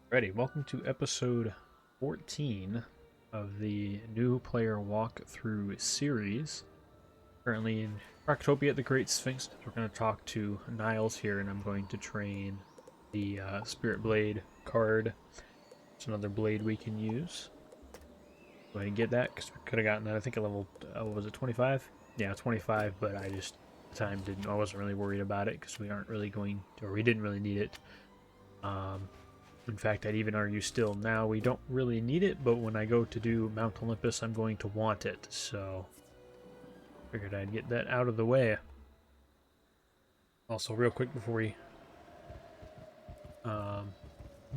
Ready, welcome to episode 14 of the new player walkthrough series. Currently in Croctopia at the Great Sphinx. We're going to talk to Niles here, and I'm going to train the Spirit Blade card. It's another blade we can use. Go ahead and get that, because we could have gotten that, I think, at level, what was it, 25? Yeah, 25, but I wasn't really worried about it, because we didn't really need it. In fact, I'd even argue still now we don't really need it, but when I go to do Mount Olympus, I'm going to want it, so figured I'd get that out of the way. Also, real quick before we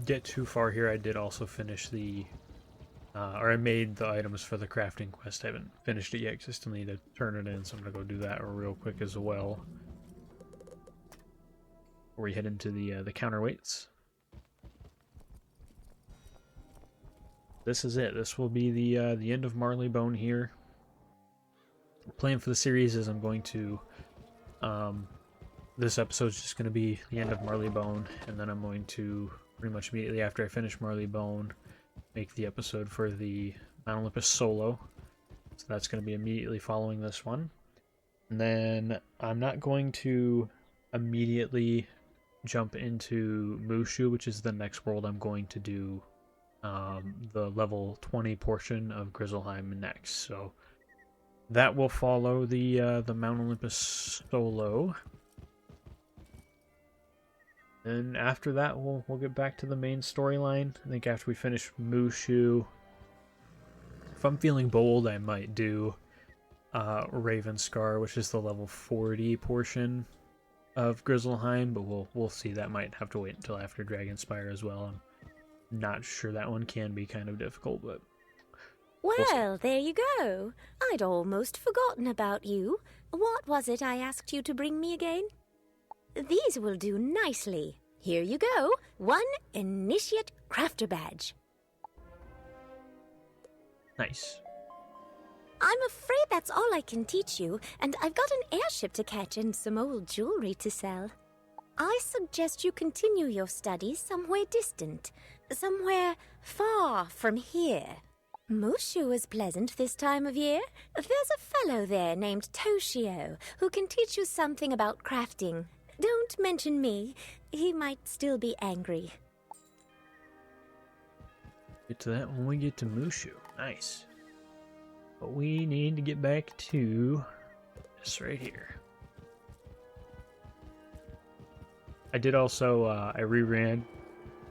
get too far here, I did also finish I made the items for the crafting quest. I haven't finished it yet because I still need to turn it in, so I'm going to go do that real quick as well. Before we head into the counterweights. This is it. This will be the end of Marleybone here. The plan for the series is I'm going to this episode's just going to be the end of Marleybone, and then I'm going to pretty much immediately after I finish Marleybone make the episode for the Mount Olympus solo. So that's going to be immediately following this one. And then I'm not going to immediately jump into Mushu, which is the next world I'm going to do the level 20 portion of Grizzleheim next. So that will follow the Mount Olympus solo. And after that, we'll get back to the main storyline. I think after we finish Mushu, if I'm feeling bold, I might do Ravenscar, which is the level 40 portion of Grizzleheim, but we'll see. That might have to wait until after Dragonspire as well. I'm not sure, that one can be kind of difficult, but well, there you go. I'd almost forgotten about you. What was it I asked you to bring me again? These will do nicely. Here you go. 1 Initiate Crafter Badge. Nice. I'm afraid that's all I can teach you, and I've got an airship to catch and some old jewelry to sell. I suggest you continue your studies somewhere distant, somewhere far from here. Mushu is pleasant this time of year. There's a fellow there named Toshio who can teach you something about crafting. Don't mention me. He might still be angry. Get to that when we get to Mushu. Nice. But we need to get back to this right here. I did also, I reran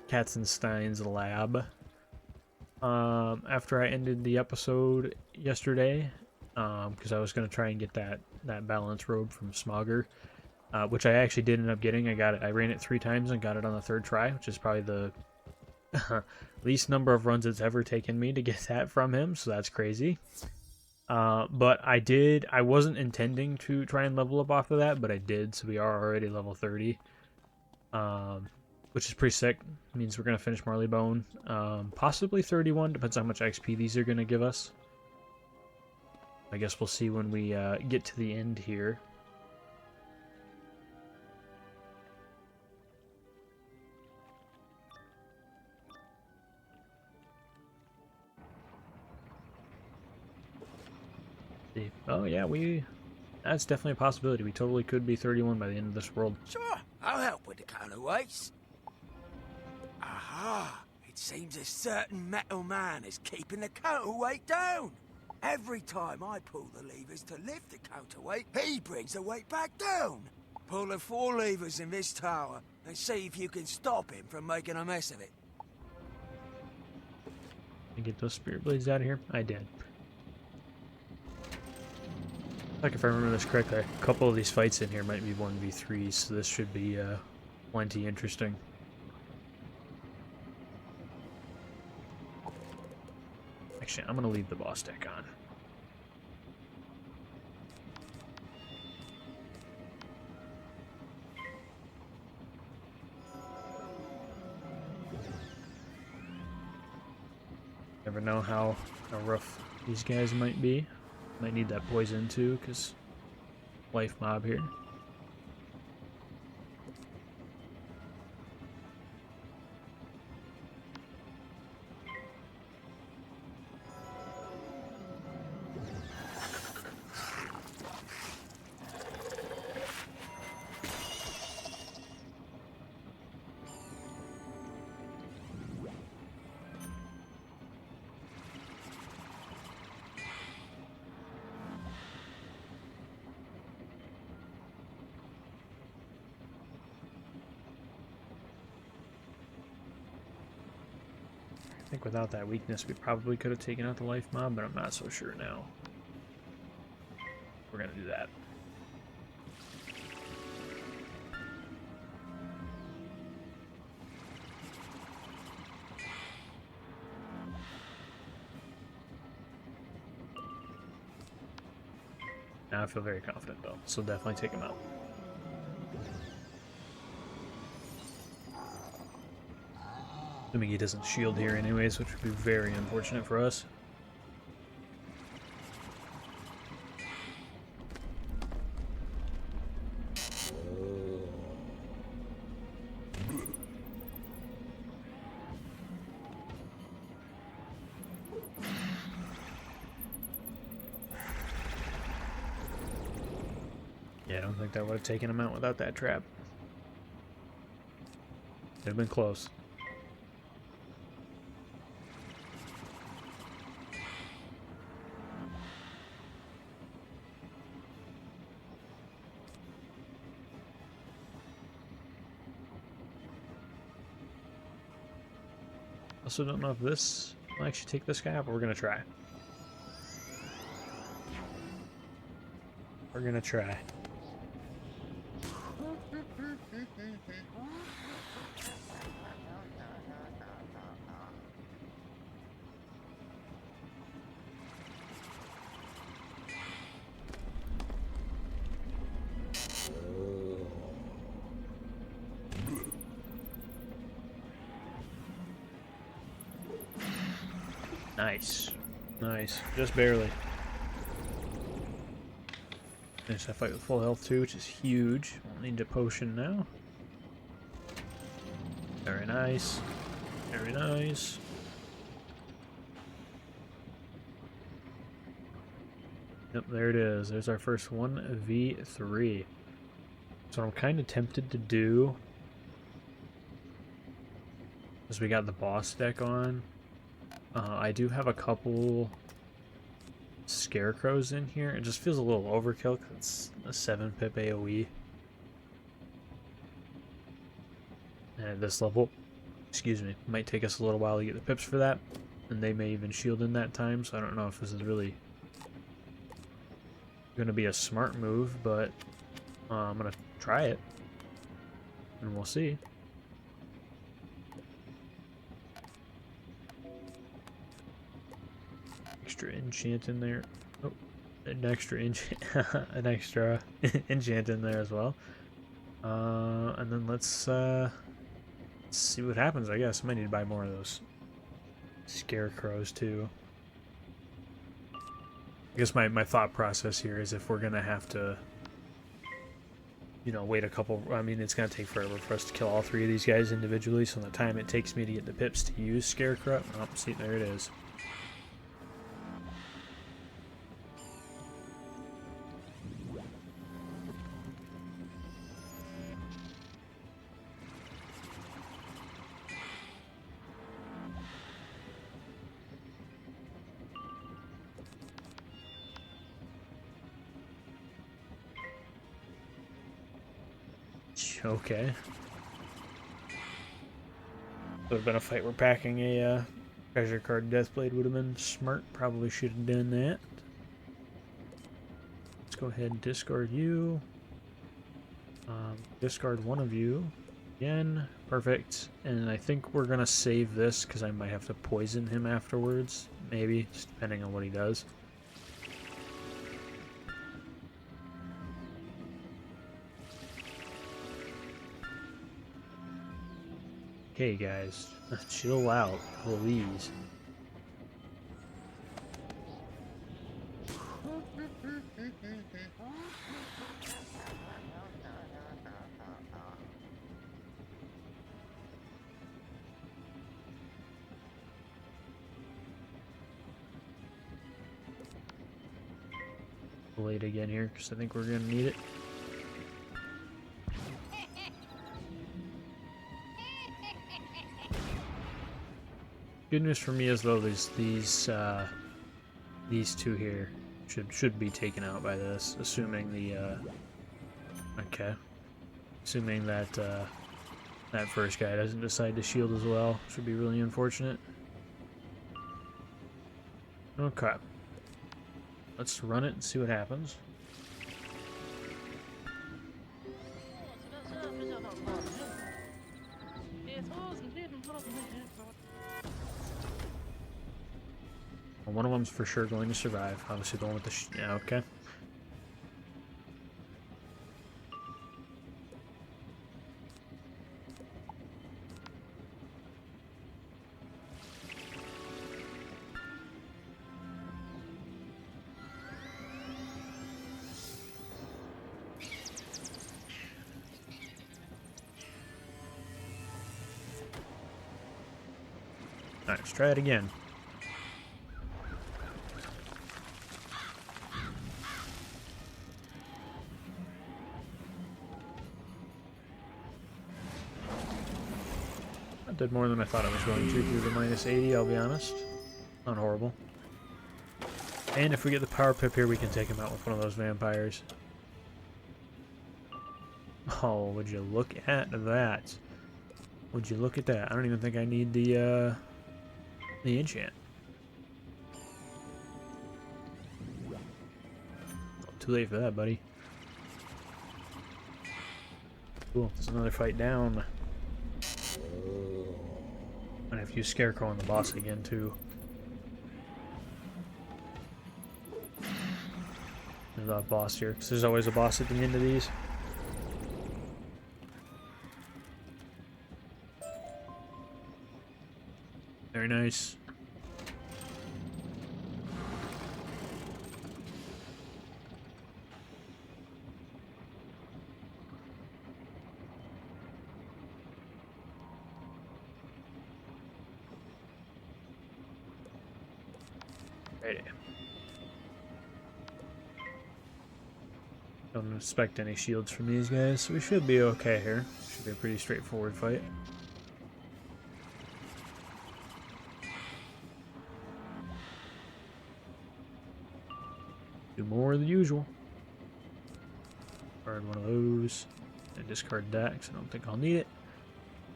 Katzenstein's lab after I ended the episode yesterday, because I was going to try and get that balance robe from Smogger, which I actually did end up getting. I ran it 3 times and got it on the 3rd try, which is probably the least number of runs it's ever taken me to get that from him, so that's crazy. But I wasn't intending to try and level up off of that, but I did, so we are already level 30. Which is pretty sick. Means we're going to finish Marleybone. Possibly 31, depends on how much XP these are going to give us. I guess we'll see when we get to the end here. Oh yeah, that's definitely a possibility. We totally could be 31 by the end of this world. Sure, I'll help with the counterweights. Aha! It seems a certain metal man is keeping the counterweight down. Every time I pull the levers to lift the counterweight, he brings the weight back down. Pull the 4 levers in this tower and see if you can stop him from making a mess of it. Can I get those spirit blades out of here? I did. Like, if I remember this correctly, a couple of these fights in here might be 1v3s, so this should be plenty interesting. Actually, I'm going to leave the boss deck on. Never know how rough these guys might be. Might need that poison too, because life mob here. I think without that weakness, we probably could have taken out the life mob, but I'm not so sure now. We're gonna do that. Now I feel very confident though, so definitely take him out. Assuming he doesn't shield here anyways, which would be very unfortunate for us. Yeah, I don't think that would have taken him out without that trap. It'd have been close. Also don't know if this will actually take this guy out, but we're gonna try. We're gonna try. Nice. Nice. Just barely. Finish that fight with full health too, which is huge. Won't need a potion now. Very nice. Very nice. Yep, there it is. There's our first 1v3. So I'm kind of tempted to do, because we got the boss deck on, I do have a couple scarecrows in here. It just feels a little overkill because it's a 7-pip AoE. And at this level, excuse me, it might take us a little while to get the pips for that. And they may even shield in that time, so I don't know if this is really going to be a smart move, but I'm going to try it. And we'll see. Extra enchant in there. Oh, an extra enchant, an extra enchant in there as well. And then let's see what happens. I guess I might need to buy more of those scarecrows too. I guess my thought process here is if we're gonna have to, you know, wait a couple. I mean, it's gonna take forever for us to kill all 3 of these guys individually. So the time it takes me to get the pips to use scarecrow. Oh, see, there it is. Okay. Would have been a fight where packing a treasure card Deathblade would have been smart. Probably should have done that. Let's go ahead and discard you. Discard one of you. Again. Perfect. And I think we're going to save this because I might have to poison him afterwards. Maybe, just depending on what he does. Okay, guys, chill out, please. Late again here, because I think we're gonna need it. Good news for me is though these two here should be taken out by this, assuming the okay, assuming that that first guy doesn't decide to shield as well. Should be really unfortunate. Okay. Let's run it and see what happens. Well, one of them's for sure going to survive. Obviously the one with the yeah, okay. Alright, let's try it again. I did more than I thought I was going to through the -80, I'll be honest. Not horrible. And if we get the power pip here, we can take him out with one of those vampires. Oh, would you look at that? Would you look at that? I don't even think I need the enchant. Oh, too late for that, buddy. Cool, there's another fight down. I'm gonna have to use Scarecrow on the boss again, too. There's not a boss here, because there's always a boss at the end of these. Very nice. Ready. Don't expect any shields from these guys, so we should be okay here. Should be a pretty straightforward fight. Do more than usual. Discard one of those. And discard that, because I don't think I'll need it.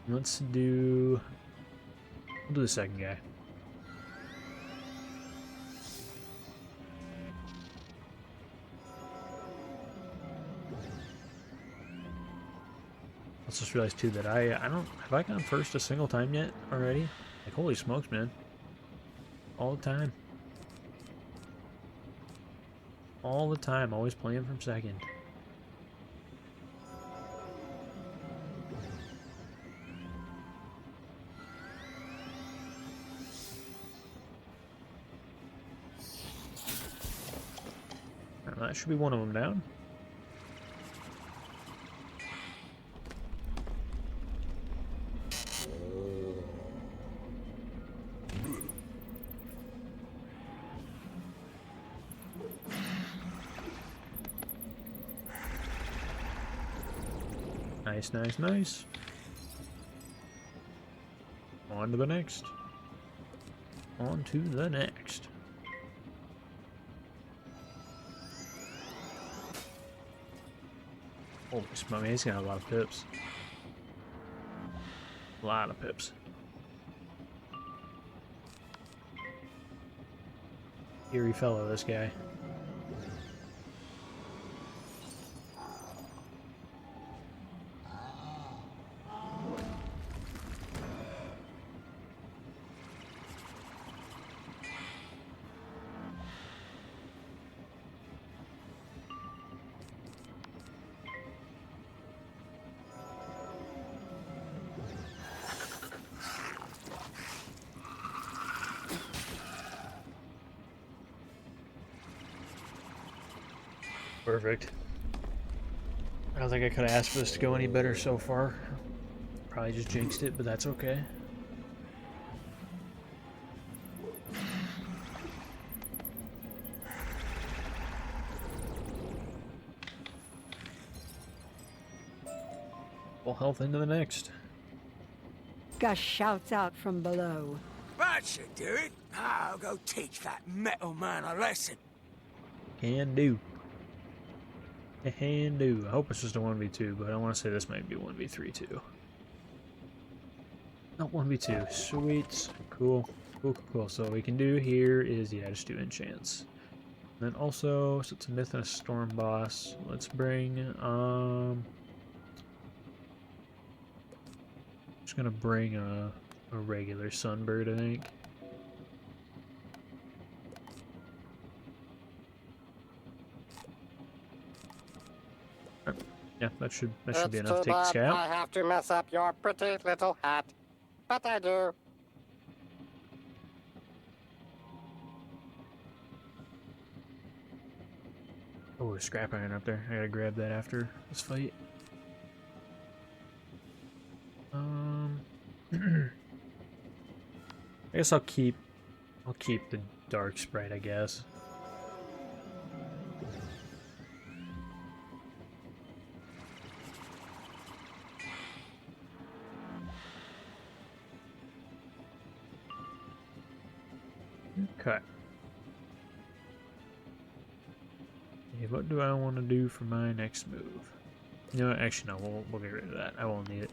Let's do... We'll do the second guy. I just realized too that I don't... Have I gone first a single time yet already? Like, holy smokes, man. All the time. All the time, always playing from second. That should be one of them down. Nice, nice, nice. On to the next. On to the next. Holy smoke, he's got a lot of pips. A lot of pips. Eerie fellow, this guy. Perfect. I don't think I could have asked for this to go any better so far. Probably just jinxed it, but that's okay. Full health into the next. Gus shouts out from below. That should do it. I'll go teach that metal man a lesson. Can do. Can do. I hope it's just a 1v2, but I want to say this might be 1v3 too. Not 1v2. Sweet. Cool. Cool, cool, cool. So what we can do here is, yeah, just do enchants. And then also, so it's a myth and a storm boss. Let's bring, just gonna bring a regular sunbird, I think. Yeah, that should be enough to take the scout. I have to mess up your pretty little hat, but I do. Oh, there's scrap iron up there. I gotta grab that after this fight. I guess I'll keep the dark sprite, I guess. Okay. Okay, what do I want to do for my next move? You know what? Actually, no. We'll get rid of that. I won't need it.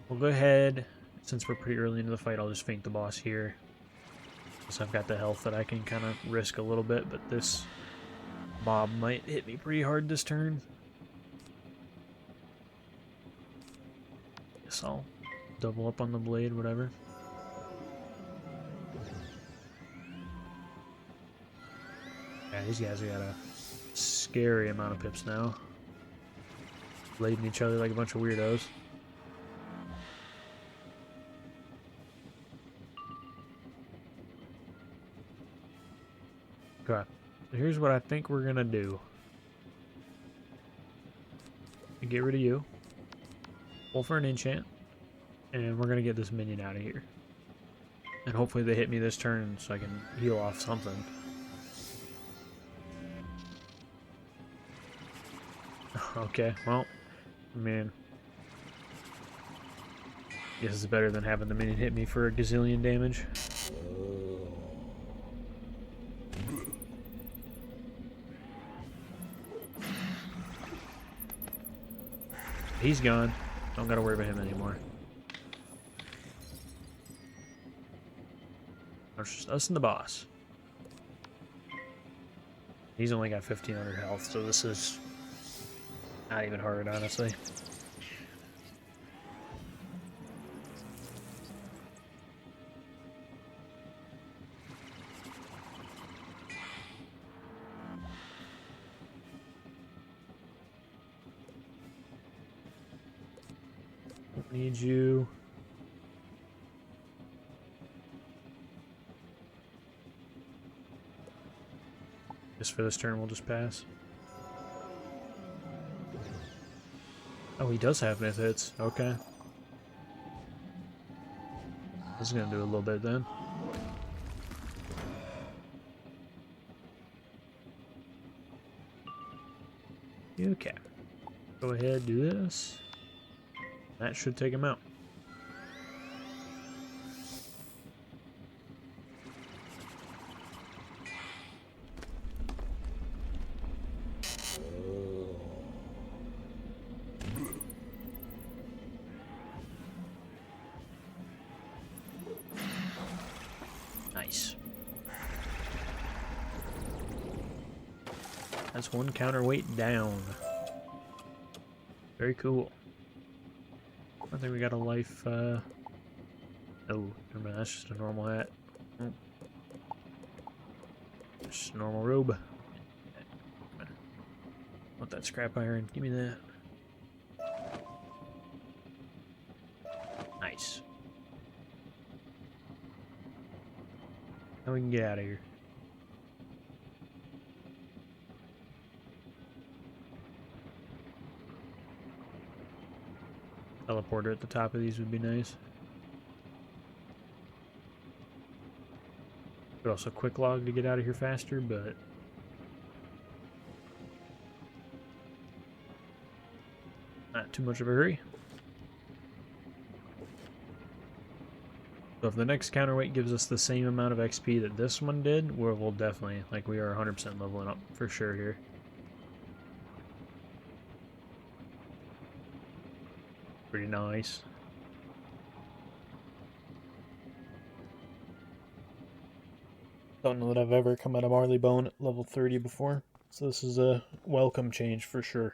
We'll go ahead. Since we're pretty early into the fight, I'll just feint the boss here. So I've got the health that I can kind of risk a little bit, but this mob might hit me pretty hard this turn. Guess I'll double up on the blade, whatever. Yeah, these guys have got a scary amount of pips now. Blading each other like a bunch of weirdos. Okay, so here's what I think we're gonna do. Get rid of you. Pull for an enchant. And we're gonna get this minion out of here. And hopefully they hit me this turn so I can heal off something. Okay, well, I mean, guess it's better than having the minion hit me for a gazillion damage. He's gone. Don't gotta worry about him anymore. It's just us and the boss. He's only got 1500 health, so this is not even hard, honestly. Don't need you. Just for this turn, we'll just pass. Oh, he does have myth hits. Okay. This is gonna do a little bit then. Okay. Go ahead, do this. That should take him out. Nice. That's one counterweight down. Very cool. I think we got a life, oh, never mind, that's just a normal hat. Oh. Just a normal robe. Want that scrap iron? Give me that. Nice. Now we can get out of here. Teleporter at the top of these would be nice. Could also quick log to get out of here faster, but not too much of a hurry. So if the next counterweight gives us the same amount of XP that this one did, we'll definitely, like, we are 100% leveling up for sure here. Pretty nice. Don't know that I've ever come out of Marleybone at level 30 before, so this is a welcome change for sure.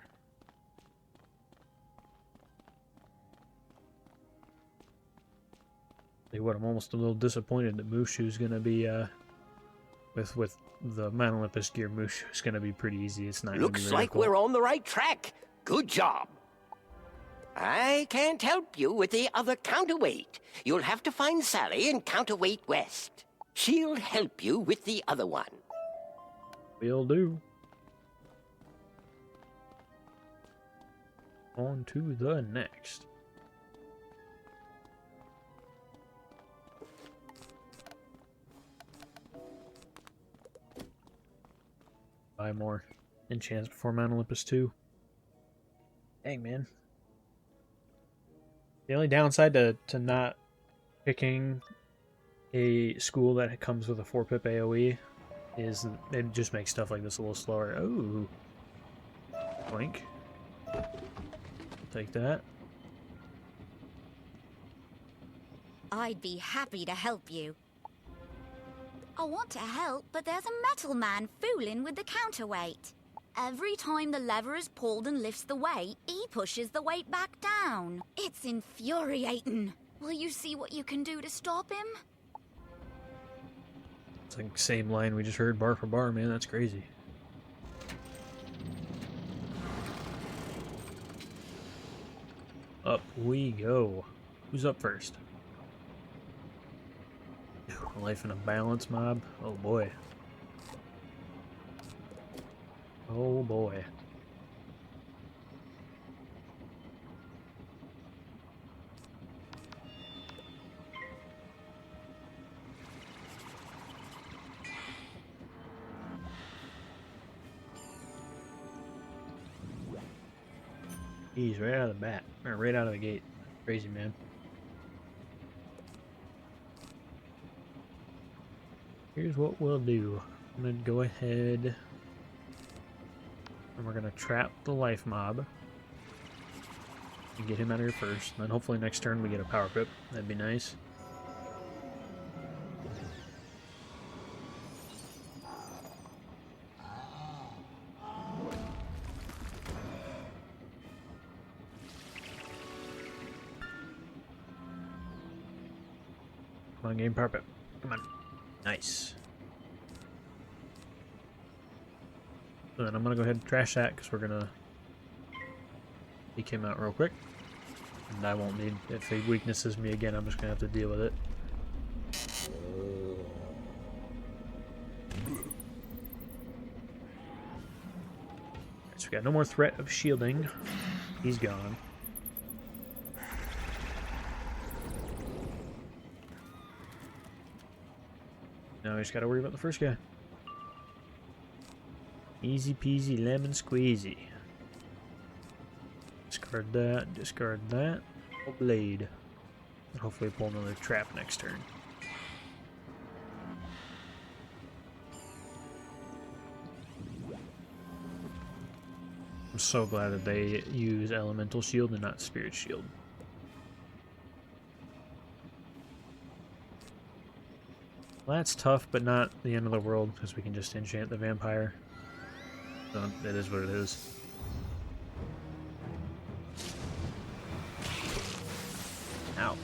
Tell you what, I'm almost a little disappointed that Mushu's gonna be with the Mount Olympus gear. Mushu's gonna be pretty easy. It's not gonna be Looks very like difficult. we're on the right track. Good job. I can't help you with the other counterweight. You'll have to find Sally in Counterweight West. She'll help you with the other one. Will do. On to the next. Buy more enchants before Mount Olympus 2. Dang, man. The only downside to not picking a school that comes with a 4-pip AoE is it just makes stuff like this a little slower. Oh. Blink. Take that. I'd be happy to help you. I want to help, but there's a metal man fooling with the counterweight. Every time the lever is pulled and lifts the weight, he pushes the weight back down. It's infuriating. Will you see what you can do to stop him? It's like the same line we just heard bar for bar, man. That's crazy. Up we go. Who's up first? Life in a balance mob. Oh boy. Oh boy. He's right out of the bat, or right out of the gate. Crazy, man. Here's what we'll do. I'm gonna go ahead and we're gonna trap the life mob and get him out of here first. And then hopefully next turn we get a power pip. That'd be nice. Come on, game power pip. Come on. Nice. So then I'm gonna go ahead and trash that because we're gonna take him out real quick. And I won't need, if he weaknesses me again, I'm just gonna have to deal with it. Alright, so we got no more threat of shielding. He's gone. Now we just gotta worry about the first guy. Easy peasy lemon squeezy. Discard that, discard that. Oh, blade. And hopefully pull another trap next turn. I'm so glad that they use elemental shield and not spirit shield. Well, that's tough, but not the end of the world, because we can just enchant the vampire. So it is what it is. Ouch.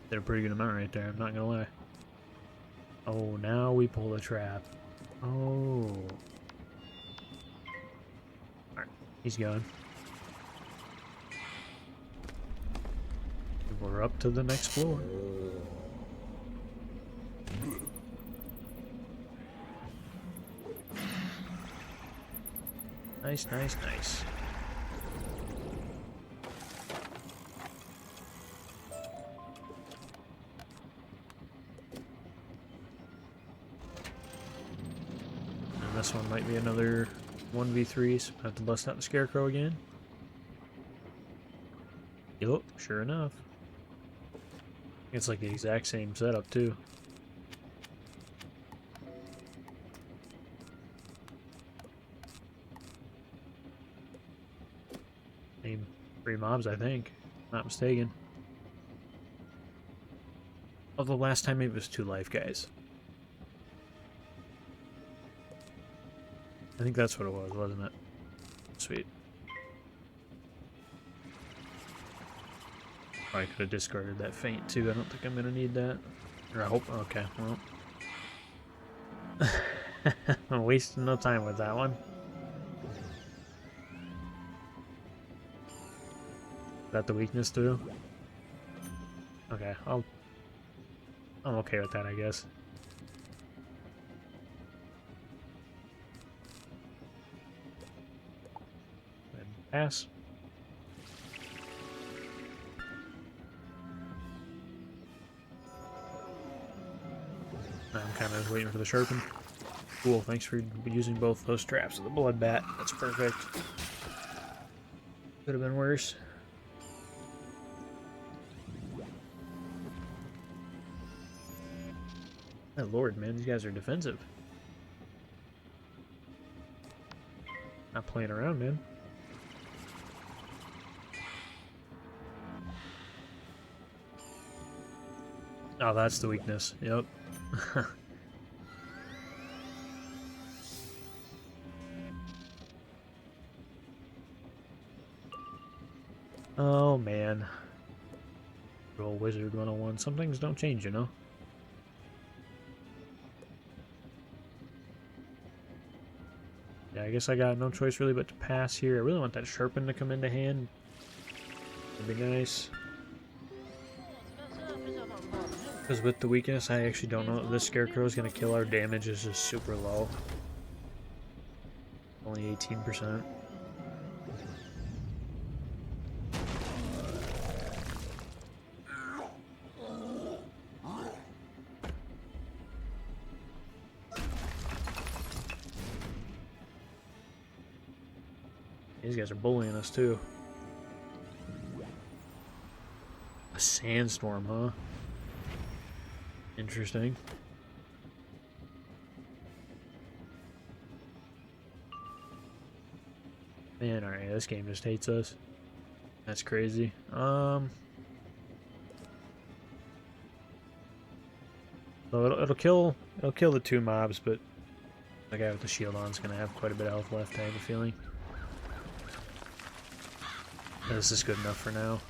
Did a pretty good amount right there, I'm not gonna lie. Oh, now we pull the trap. Oh. Alright, he's gone. We're up to the next floor. Nice, nice, nice. And this one might be another 1v3, so I have to bust out the scarecrow again. Yup, sure enough. It's like the exact same setup too. Same 3 mobs, I think. Not mistaken. Although last time it was 2 life, guys. I think that's what it was, wasn't it? Sweet. I could have discarded that feint too. I don't think I'm gonna need that. Or I hope. Okay, well. I'm wasting no time with that one. Is that the weakness too? Okay, I'm okay with that, I guess. And pass. I'm kind of waiting for the sharpen. Cool, thanks for using both those traps with the blood bat. That's perfect. Could have been worse. My lord, man, these guys are defensive. Not playing around, man. Oh, that's the weakness. Yep. Oh, man. Roll Wizard101. Some things don't change, you know? Yeah, I guess I got no choice really but to pass here. I really want that Sharpen to come into hand. That'd be nice. Because with the weakness, I actually don't know if this Scarecrow is going to kill. Our damage is just super low. Only 18%. These guys are bullying us too. A sandstorm, huh? Interesting. Man, alright, this game just hates us. That's crazy. So it'll kill the 2 mobs, but the guy with the shield on is gonna have quite a bit of health left, I have a feeling. This is good enough for now.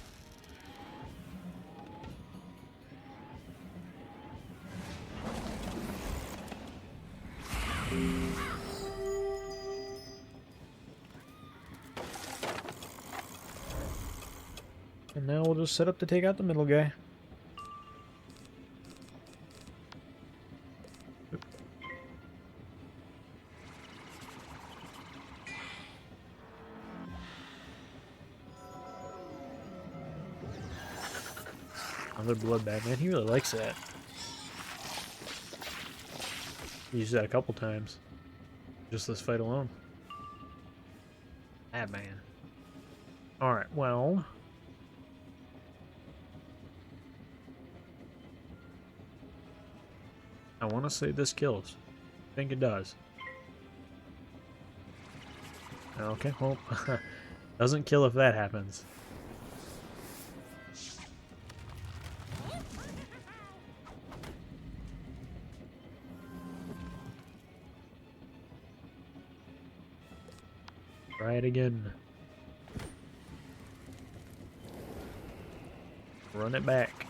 And now we'll just set up to take out the middle guy. Another blood bag, man. He really likes that. He used that a couple times. Just this fight alone. Bad man. Alright, well. I want to say this kills. I think it does. Okay, well. Doesn't kill if that happens. Try it again. Run it back.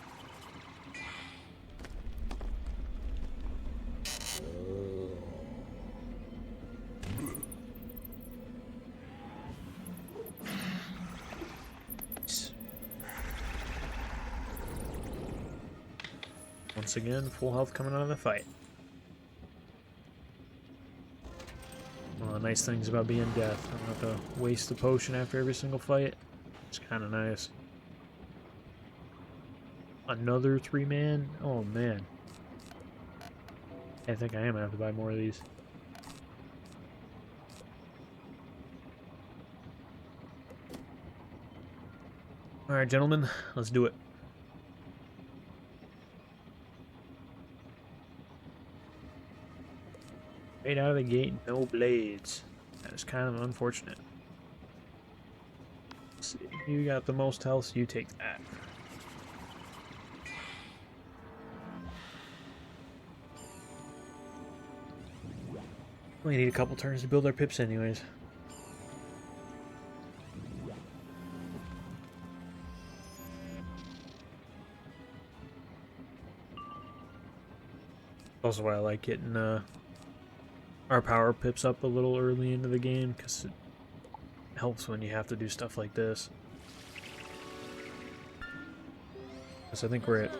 Once again, full health coming out of the fight. One of the nice things about being death, I don't have to waste the potion after every single fight. It's kind of nice. Another 3-man? Oh man. I think I am gonna have to buy more of these. Alright, gentlemen, let's do it. Right out of the gate, no blades. That is kind of unfortunate. Let's see, you got the most health, so you take that. We need a couple turns to build our pips anyways. Also why I like getting our power pips up a little early into the game, because it helps when you have to do stuff like this. So I think we're at,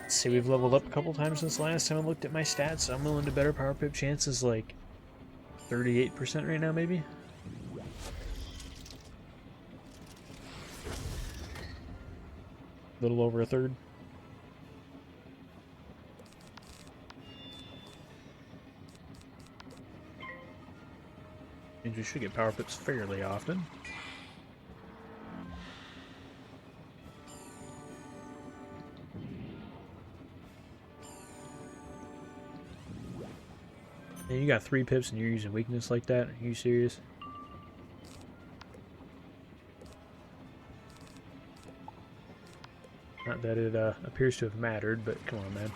let's see, we've leveled up a couple times since last time I looked at my stats, so I'm willing to bet our power pip chances like 38% right now, maybe? A little over a third. Means we should get power pips fairly often. Yeah, you got 3 pips and you're using weakness like that? Are you serious? Not that it appears to have mattered, but come on, man.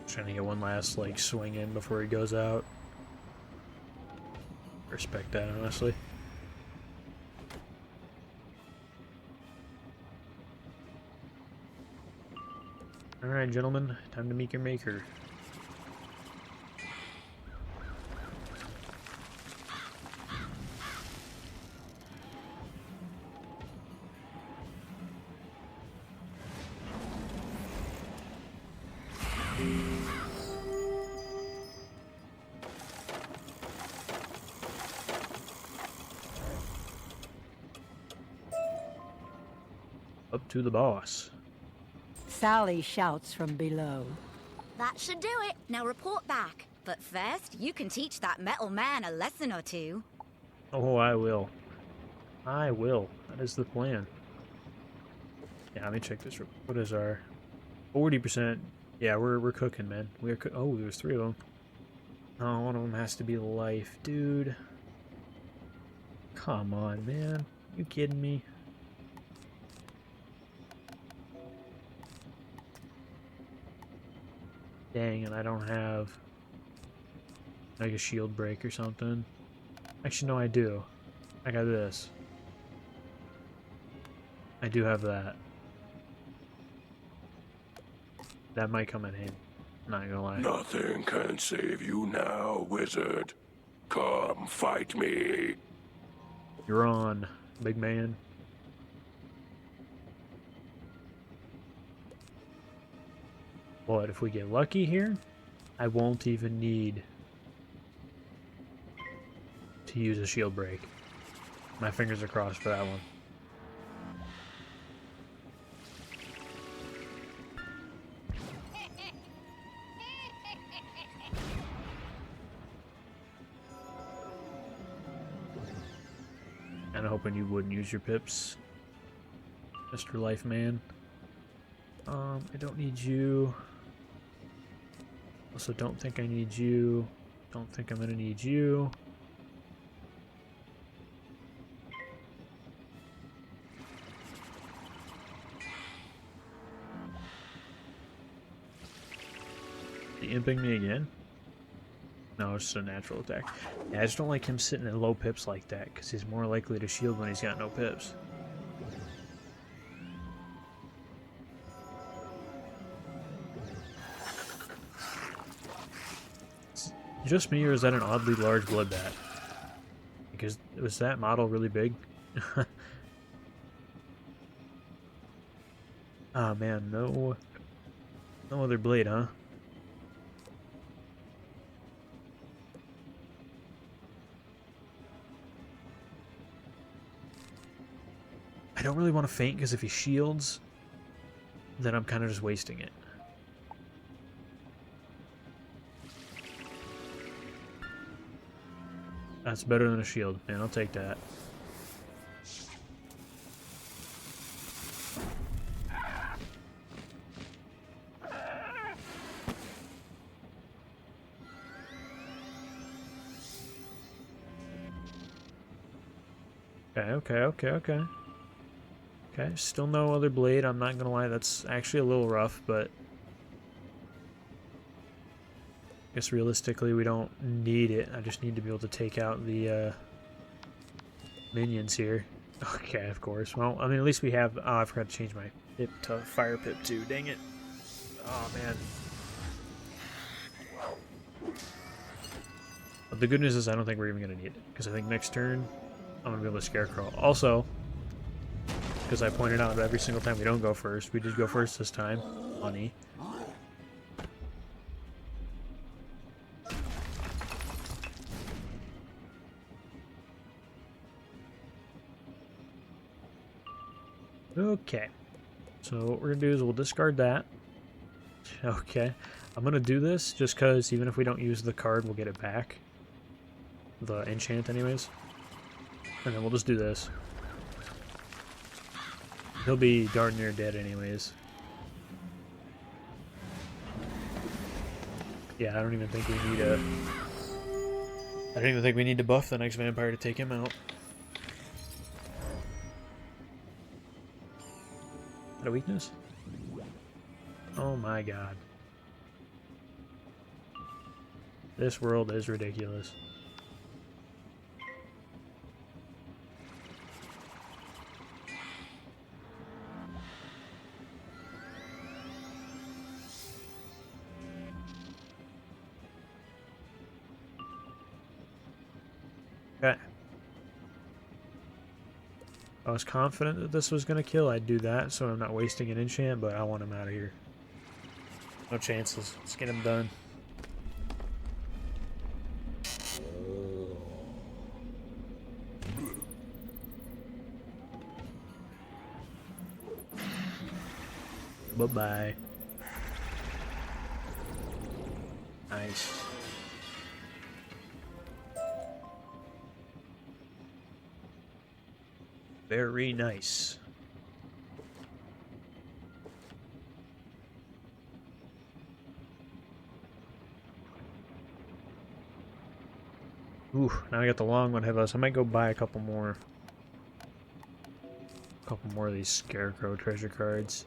Trying to get one last like swing in before he goes out. Respect that, honestly. Alright, gentlemen, time to meet your maker. Up to the boss. Sally shouts from below. That should do it. Now report back. But first, you can teach that metal man a lesson or two. Oh, I will. I will. That is the plan. Yeah, let me check this. What is our 40%? Yeah, we're cooking, man. We're oh, there's 3 of them. Oh, one of them has to be life, dude. Come on, man. You kidding me? Dang, and I don't have like a shield break or something. Actually, no, I do. I got this. I do have that. That might come in handy. Not gonna lie. Nothing can save you now, wizard. Come fight me. You're on, big man. But if we get lucky here, I won't even need to use a shield break. My fingers are crossed for that one. Kinda hoping you wouldn't use your pips, Mr. Life Man. I don't need you. Also, don't think I need you. Don't think I'm gonna need you. Is he imping me again? No, it's just a natural attack. Yeah, I just don't like him sitting at low pips like that, because he's more likely to shield when he's got no pips. Just me, or is that an oddly large blood bat? Because was that model really big? Ah, man, no other blade, huh? I don't really want to faint, because if he shields, then I'm kind of just wasting it. That's better than a shield, man. I'll take that. Okay. Okay, still no other blade. I'm not gonna lie, that's actually a little rough, but I guess realistically we don't need it. I just need to be able to take out the minions here. Okay, of course. Well, I mean, at least we have... Oh, I forgot to change my pip to fire pip too. Dang it. Oh, man. But the good news is I don't think we're even going to need it, because I think next turn I'm going to be able to Scarecrow. Also, because I pointed out every single time we don't go first, we did go first this time. Money. Okay. So what we're going to do is we'll discard that. Okay. I'm going to do this just because even if we don't use the card, we'll get it back. The enchant anyways. And then we'll just do this. He'll be darn near dead anyways. Yeah, I don't even think we need a... I don't even think we need to buff the next vampire to take him out. Is that a weakness? Oh my god. This world is ridiculous. Okay. If I was confident that this was going to kill, I'd do that so I'm not wasting an enchant, but I want him out of here. No chances. Let's get him done. Bye-bye. Nice. Very nice. Ooh, now I got the long one ahead of us. I might go buy a couple more. Of these Scarecrow treasure cards.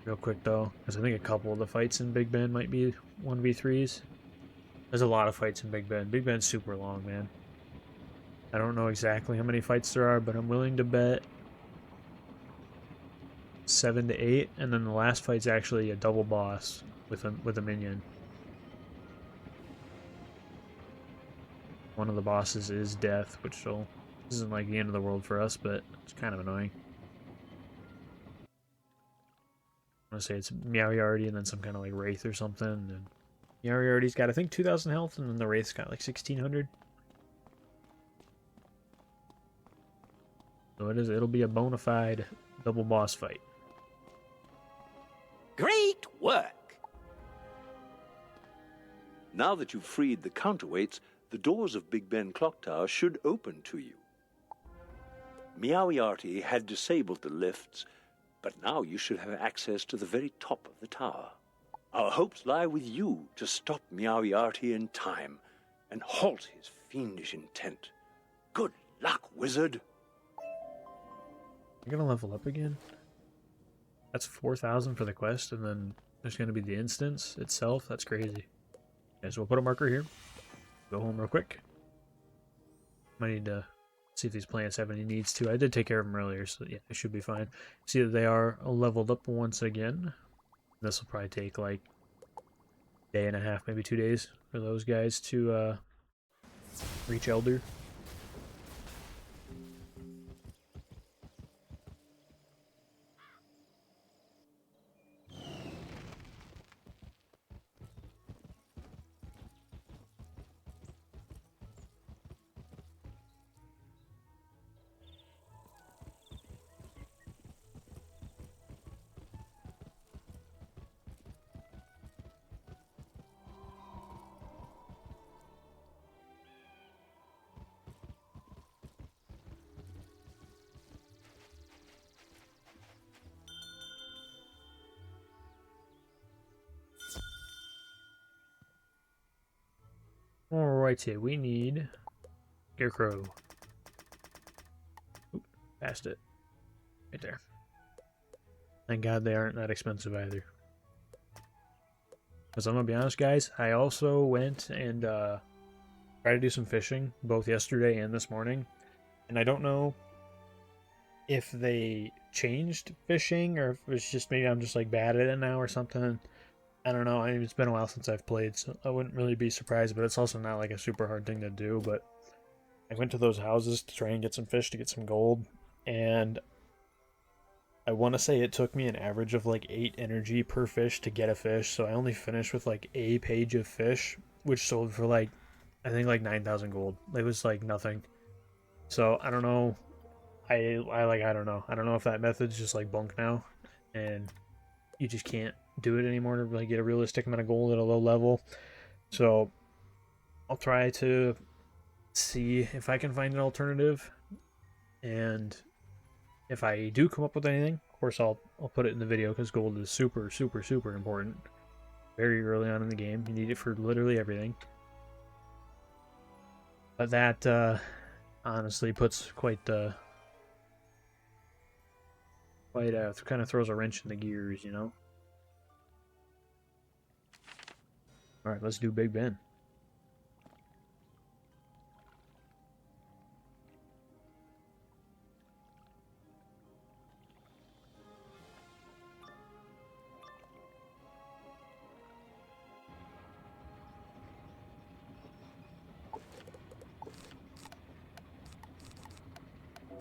Real quick though, because I think a couple of the fights in Big Ben might be 1v3s. There's a lot of fights in Big Ben. Big Ben's super long, man. I don't know exactly how many fights there are, but I'm willing to bet 7 to 8, and then the last fight's actually a double boss with a minion. One of the bosses is death, which isn't like the end of the world for us, but it's kind of annoying. I want to say it's Meowiarty and then some kind of like Wraith or something. And Meowiarty's got I think 2,000 health, and then the Wraith's got like 1,600. So it'll be a bona fide double boss fight. Great work! Now that you've freed the counterweights, the doors of Big Ben Clock Tower should open to you. Meowiarty had disabled the lifts, but now you should have access to the very top of the tower. Our hopes lie with you to stop Meowiarty in time and halt his fiendish intent. Good luck, wizard! I'm gonna level up again. That's 4,000 for the quest, and then there's gonna be the instance itself. That's crazy. Okay, so we'll put a marker here. Go home real quick. Might need to see if these plants have any needs too. I did take care of them earlier, so yeah, they should be fine. See that they are leveled up once again. This will probably take like a day and a half, maybe 2 days for those guys to reach Elder. Alrighty, we need Scarecrow. Oop, passed it. Right there. Thank God they aren't that expensive either. Because I'm gonna be honest, guys, I also went and tried to do some fishing both yesterday and this morning, and I don't know if they changed fishing or if it's just maybe I'm just like bad at it now or something. I don't know. I mean, it's been a while since I've played, so I wouldn't really be surprised, but it's also not like a super hard thing to do. But I went to those houses to try and get some fish to get some gold, and I want to say it took me an average of like 8 energy per fish to get a fish, so I only finished with like a page of fish, which sold for like, I think like 9,000 gold. It was like nothing. So I don't know. I don't know. I don't know if that method's just like bunk now, and you just can't do it anymore to really get a realistic amount of gold at a low level. So I'll try to see if I can find an alternative, and if I do come up with anything, of course I'll put it in the video, because gold is super important very early on in the game. You need it for literally everything. But that honestly puts quite kind of throws a wrench in the gears, you know. All right, let's do Big Ben.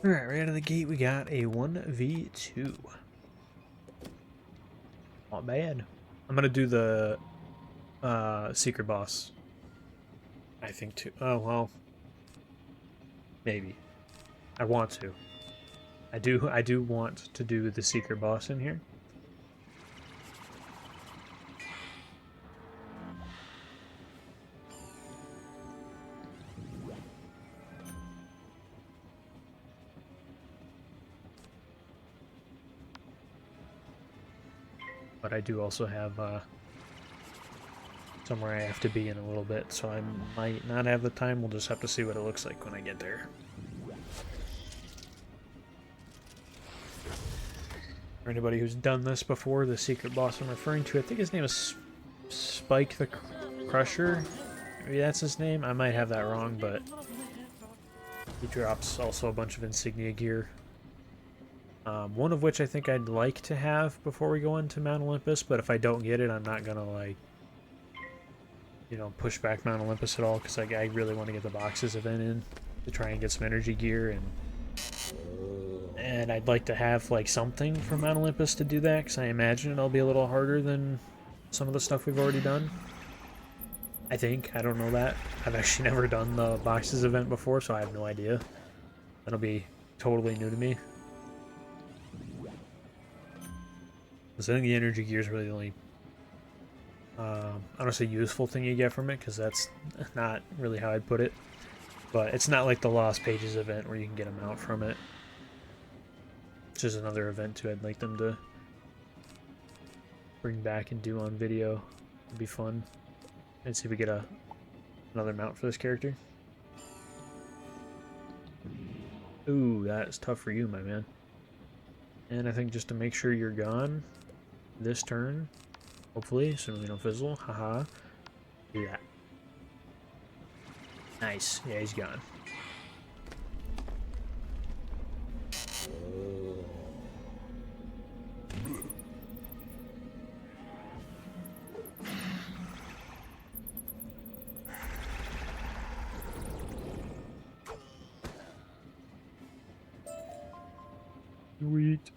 Alright, right out of the gate we got a 1v2. Not bad. I'm gonna do the secret boss, I think, too. Oh, well, maybe. I want to. I do want to do the secret boss in here. But I do also have somewhere I have to be in a little bit, so I might not have the time. We'll just have to see what it looks like when I get there. For anybody who's done this before, the secret boss I'm referring to, I think his name is Spike the Crusher. Maybe that's his name. I might have that wrong, but he drops also a bunch of insignia gear. One of which I think I'd like to have before we go into Mount Olympus, but if I don't get it, I'm not gonna, like, you know, push back Mount Olympus at all, because like, I really want to get the boxes event in to try and get some energy gear, and I'd like to have like something from Mount Olympus to do that, because I imagine it'll be a little harder than some of the stuff we've already done. I think. I don't know that. I've actually never done the boxes event before, so I have no idea. That'll be totally new to me. So I think the energy gear is really the only, I don't say useful thing you get from it, because that's not really how I'd put it. But it's not like the Lost Pages event where you can get them out from it. It's just another event too I'd like them to bring back and do on video. It'd be fun. Let's see if we get another mount for this character. Ooh, that's tough for you, my man. And I think just to make sure you're gone this turn, hopefully, so we don't fizzle. Haha. Do that. Nice. Yeah, he's gone. Sweet.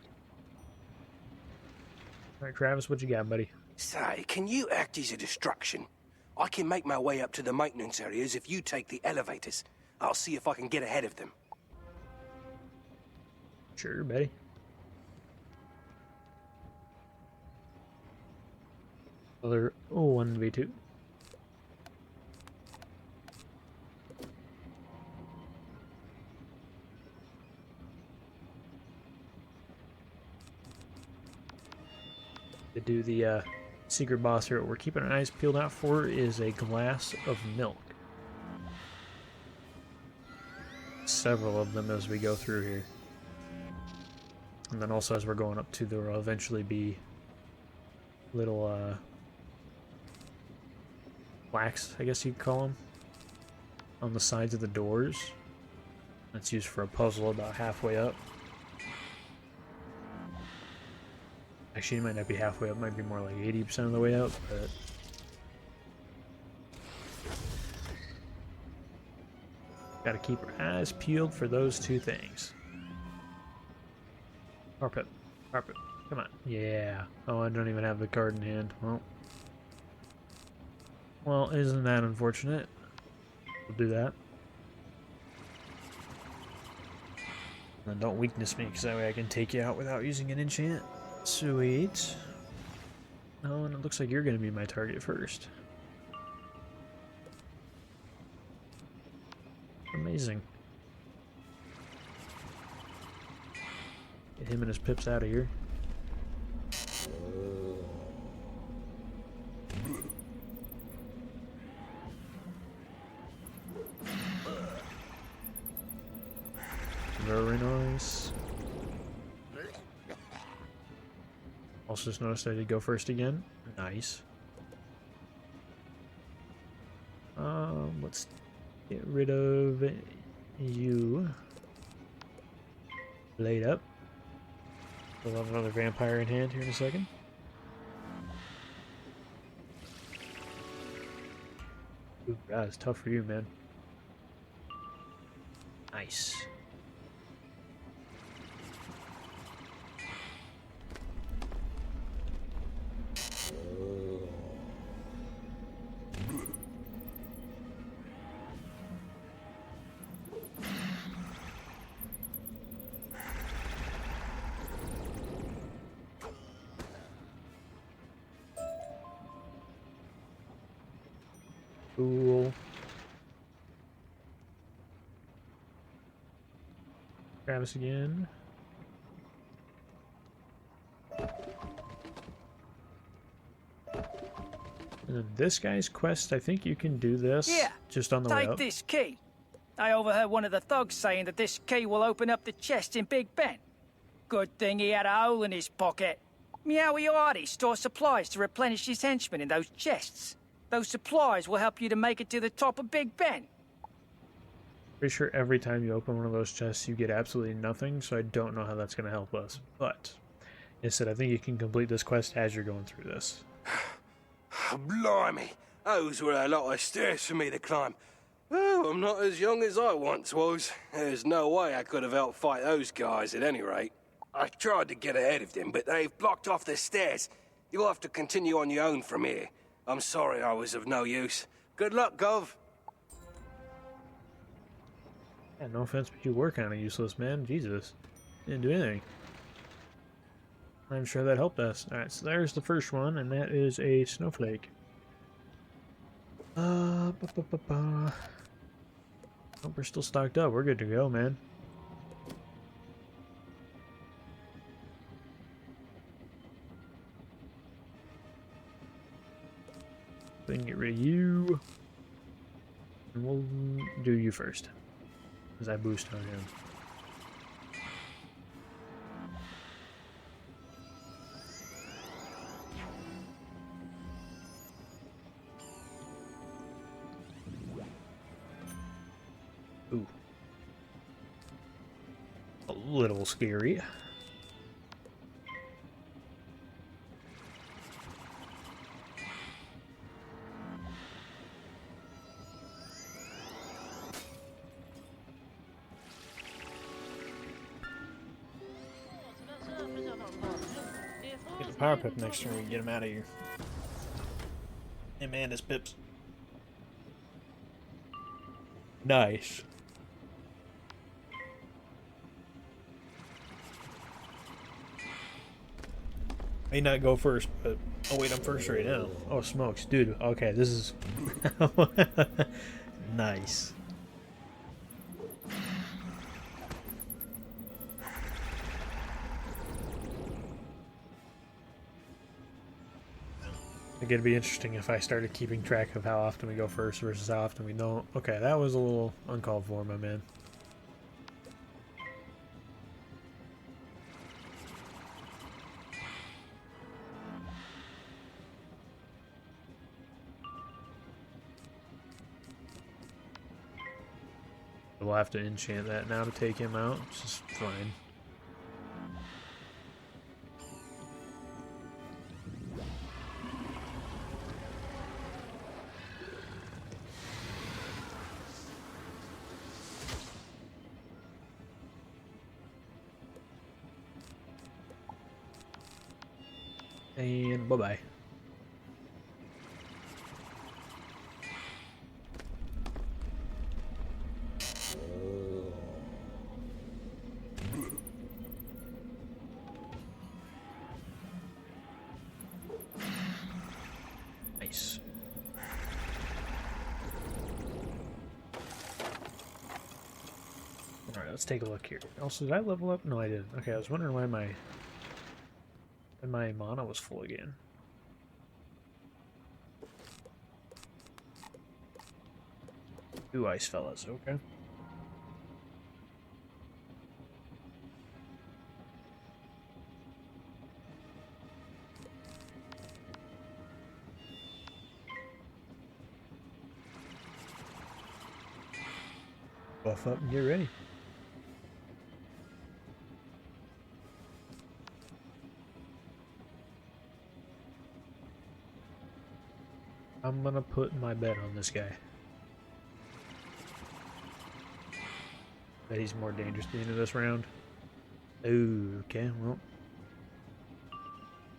Alright, Travis, what you got, buddy? Say, can you act as a distraction? I can make my way up to the maintenance areas if you take the elevators. I'll see if I can get ahead of them. Sure, buddy. Other 1v2. To do the secret boss here, what we're keeping our eyes peeled out for is a glass of milk. Several of them as we go through here. And then also as we're going up to, there will eventually be little plaques, I guess you'd call them, on the sides of the doors. That's used for a puzzle about halfway up. Actually, it might not be halfway up, it might be more like 80% of the way up, but... Gotta keep our eyes peeled for those two things. Carpet. Carpet. Come on. Yeah. Oh, I don't even have the card in hand. Well, isn't that unfortunate? We'll do that. And then don't weakness me, because that way I can take you out without using an enchant. Sweet. Oh, and it looks like you're going to be my target first. Amazing. Get him and his pips out of here. Very nice. Also just noticed I did go first again. Nice. Let's get rid of you. Laid up. We'll have another vampire in hand here in a second. Ooh, that is tough for you, man. Nice. Cool. Grab us again. And then this guy's quest, I think you can do this just on the way Take up. this key. I overheard one of the thugs saying that this key will open up the chest in Big Ben. Good thing he had a hole in his pocket. Meowiarty stores supplies to replenish his henchmen in those chests. Those supplies will help you to make it to the top of Big Ben. Pretty sure every time you open one of those chests, you get absolutely nothing, so I don't know how that's going to help us. But instead, I think you can complete this quest as you're going through this. Blimey, those were a lot of stairs for me to climb. Oh, I'm not as young as I once was. There's no way I could have helped fight those guys at any rate. I tried to get ahead of them, but they've blocked off the stairs. You'll have to continue on your own from here. I'm sorry I was of no use. Good luck, Gov. Yeah, no offense, but you were kind of useless, man. Jesus. Didn't do anything. I'm sure that helped us. Alright, so there's the first one, and that is a snowflake. Oh, we're still stocked up. We're good to go, man. Then get rid of you. And we'll do you first. As I boost on him. Ooh. A little scary. Get the power pip next turn, we can get him out of here. Him and his pips. Nice. May not go first, but oh wait, I'm first right now. Oh smokes, dude. Okay, this is nice. It'd be interesting if I started keeping track of how often we go first versus how often we don't. Okay, that was a little uncalled for, my man. we'll have to enchant that now to take him out, which is fine. And bye-bye. Nice. Alright, let's take a look here. Also, did I level up? No, I didn't. Okay, I was wondering why my mana was full again. Two ice fellas, okay. Buff up and get ready. I'm gonna put my bet on this guy. Bet he's more dangerous at the end of this round. Ooh, okay, well.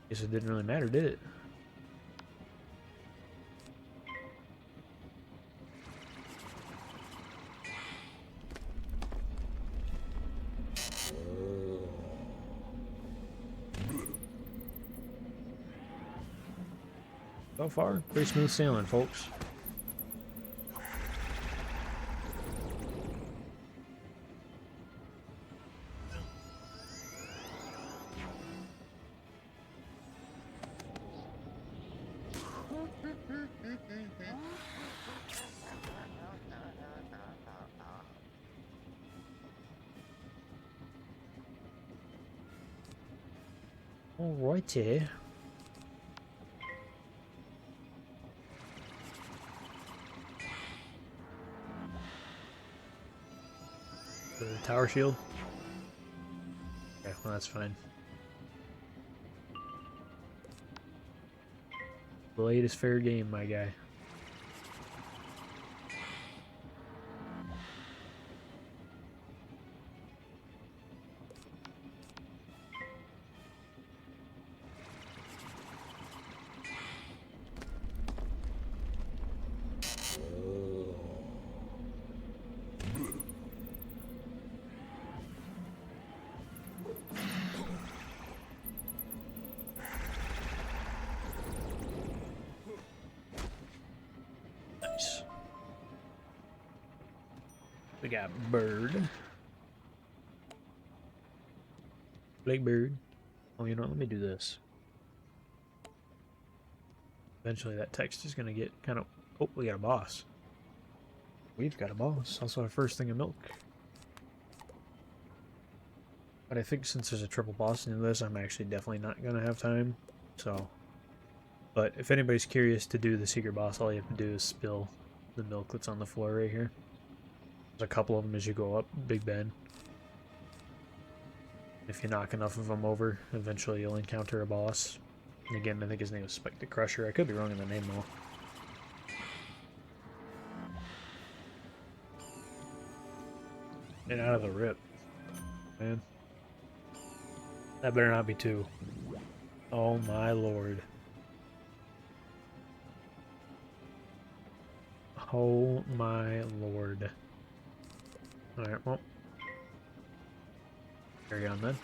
Guess it didn't really matter, did it? So far, pretty smooth sailing, folks. Alrighty. The tower shield? Okay, well that's fine. Blade is fair game, my guy. Nice. We got bird. Blackbird. Oh, you know what? Let me do this. Eventually that text is going to get kind of... Oh, we got a boss. We've got a boss. Also our first thing of milk. But I think since there's a triple boss in this, I'm actually definitely not going to have time. So... But if anybody's curious to do the secret boss, all you have to do is spill the milk that's on the floor right here. There's a couple of them as you go up Big Ben. If you knock enough of them over, eventually you'll encounter a boss. And again, I think his name is Spike the Crusher. I could be wrong in the name though. And out of the rip. Man. That better not be two. Oh my lord. Oh my lord. Alright, well. Carry on then.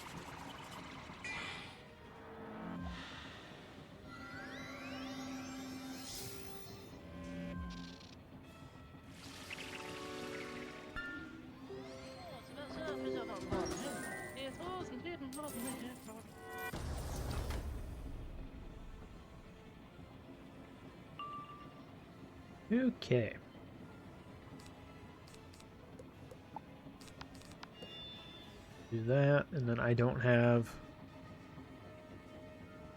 Okay. Do that, and then I don't have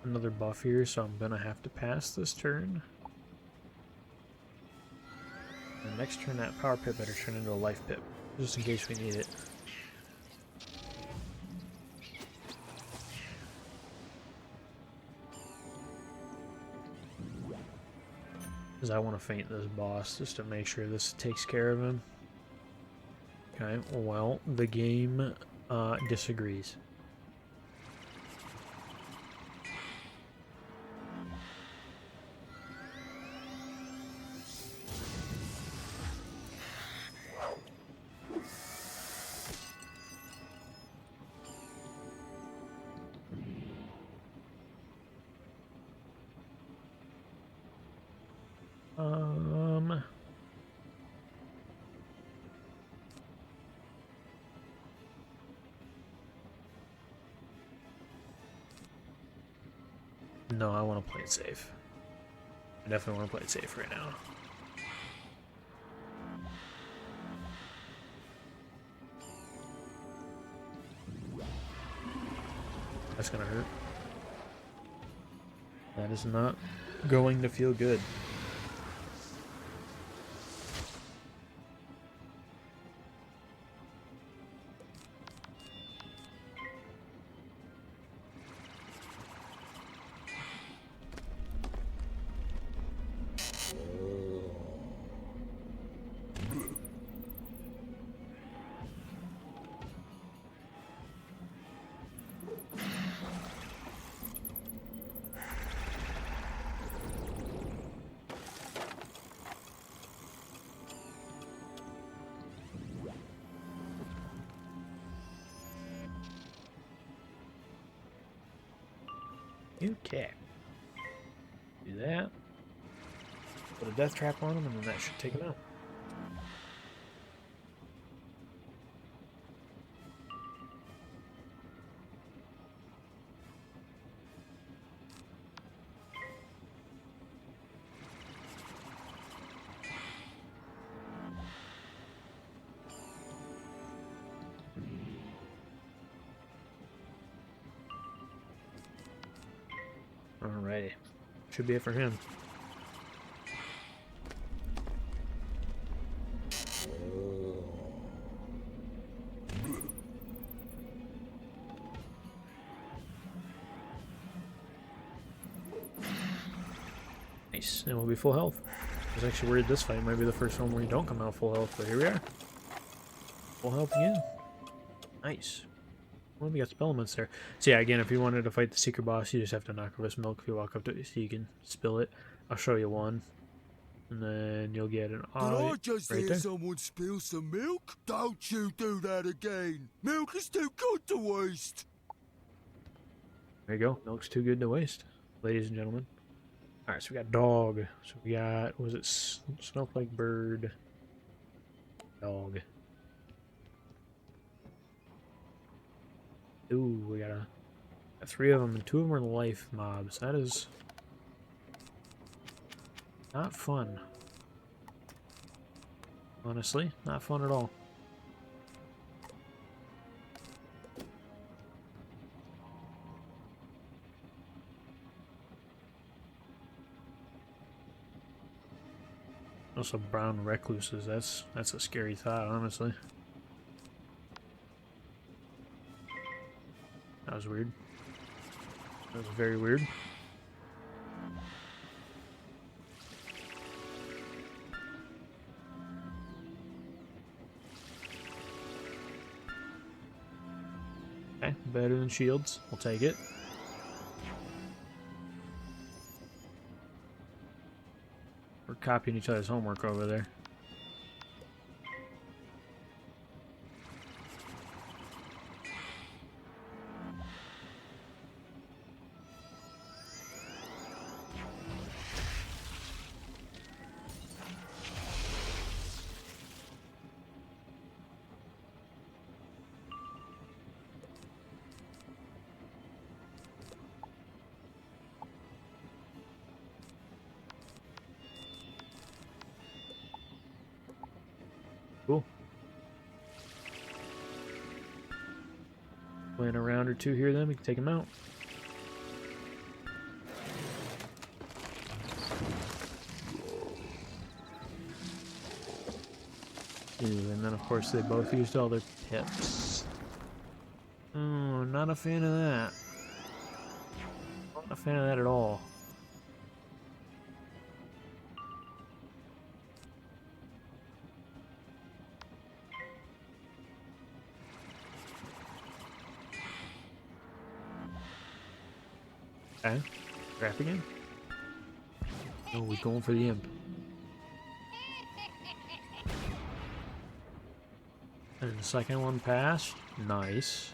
another buff here, so I'm gonna have to pass this turn. And next turn, that power pit better turn into a life pit. just in case we need it. Because I want to feint this boss just to make sure this takes care of him. Okay, well, the game disagrees. No, I want to play it safe. I definitely want to play it safe right now. That's gonna hurt. That is not going to feel good. Okay. Do that. Put a death trap on him, and then that should take him out. Alrighty. Should be it for him. Nice. And we'll be full health. I was actually worried this fight might be the first one where you don't come out full health, but here we are. Full health again. Nice. Well, we got spell elements there. So yeah, again, if you wanted to fight the secret boss, you just have to knock over this milk if you walk up to it so you can spill it. I'll show you one. And then you'll get an eye. Did I just right hear there. someone spill some milk? Don't you do that again. Milk is too good to waste. There you go. Milk's too good to waste, ladies and gentlemen. Alright, so we got dog. So we got, was it snowflake bird? Dog. Ooh, we got 3 of them, and 2 of them are life mobs. That is not fun. Honestly, not fun at all. Also, brown recluses. That's a scary thought, honestly. That was weird. That was very weird. Okay, better than shields. We'll take it. We're copying each other's homework over there. Cool. Playing a round or 2 here, then we can take him out. Ooh, and then of course they both used all their pips. Oh, not a fan of that. Not a fan of that at all. Okay, trap again. Oh, we're going for the imp. And the second one passed. Nice.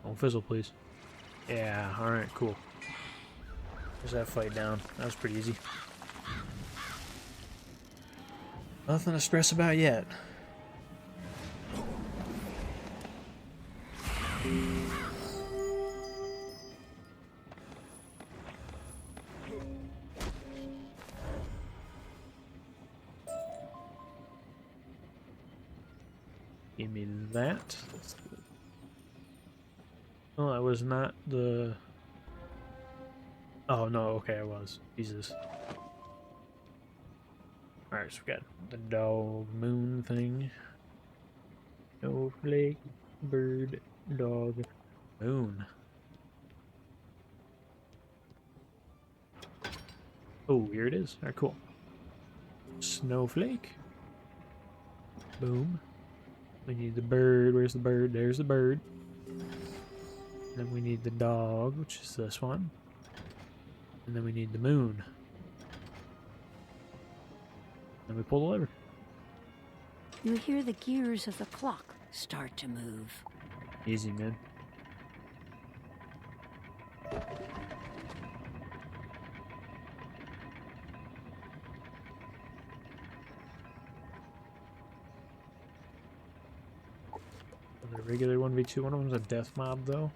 Don't fizzle, please. Yeah, alright, cool. There's that fight down. That was pretty easy. Nothing to stress about yet. Give me that. Oh, that was not the... Oh, no, okay, I was. Jesus. Alright, so we got the dog moon thing. Snowflake, bird, dog, moon. Oh, here it is. Alright, cool. Snowflake. Boom. We need the bird. Where's the bird? There's the bird. Then we need the dog, which is this one. And then we need the moon. Then we pull the lever. You hear the gears of the clock start to move. Easy, man. The regular 1v2, one of them's a death mob, though.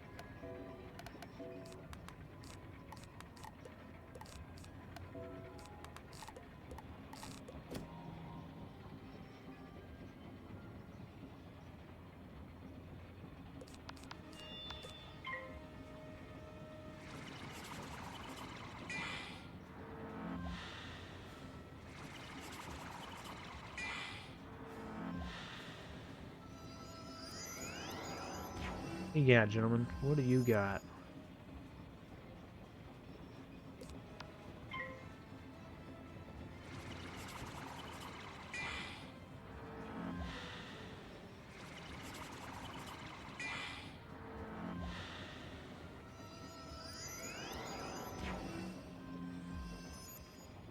Yeah, gentlemen, what do you got?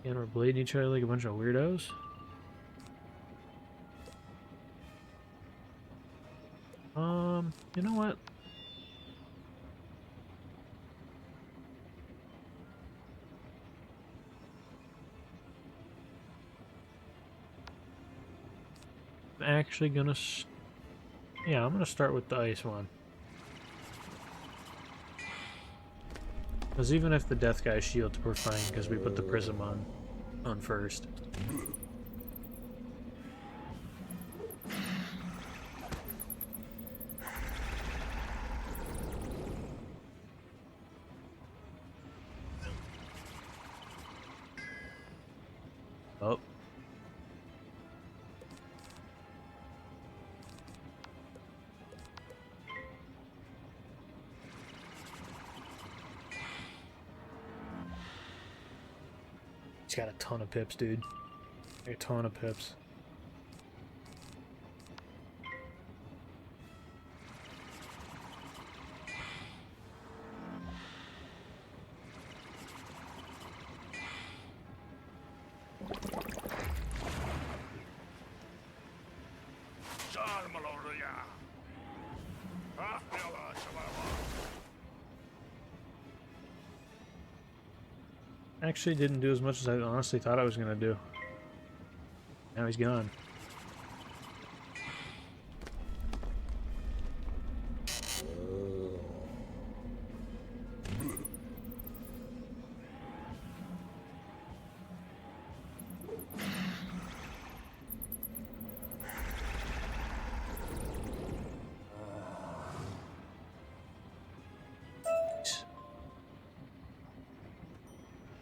And we're blading each other like a bunch of weirdos? You know what? I'm actually gonna... Yeah, I'm gonna start with the ice one. Because even if the death guy shields, we're fine because we put the prism on first. Oh. He's got a ton of pips, dude. A ton of pips. Actually didn't do as much as I honestly thought I was gonna do. Now he's gone.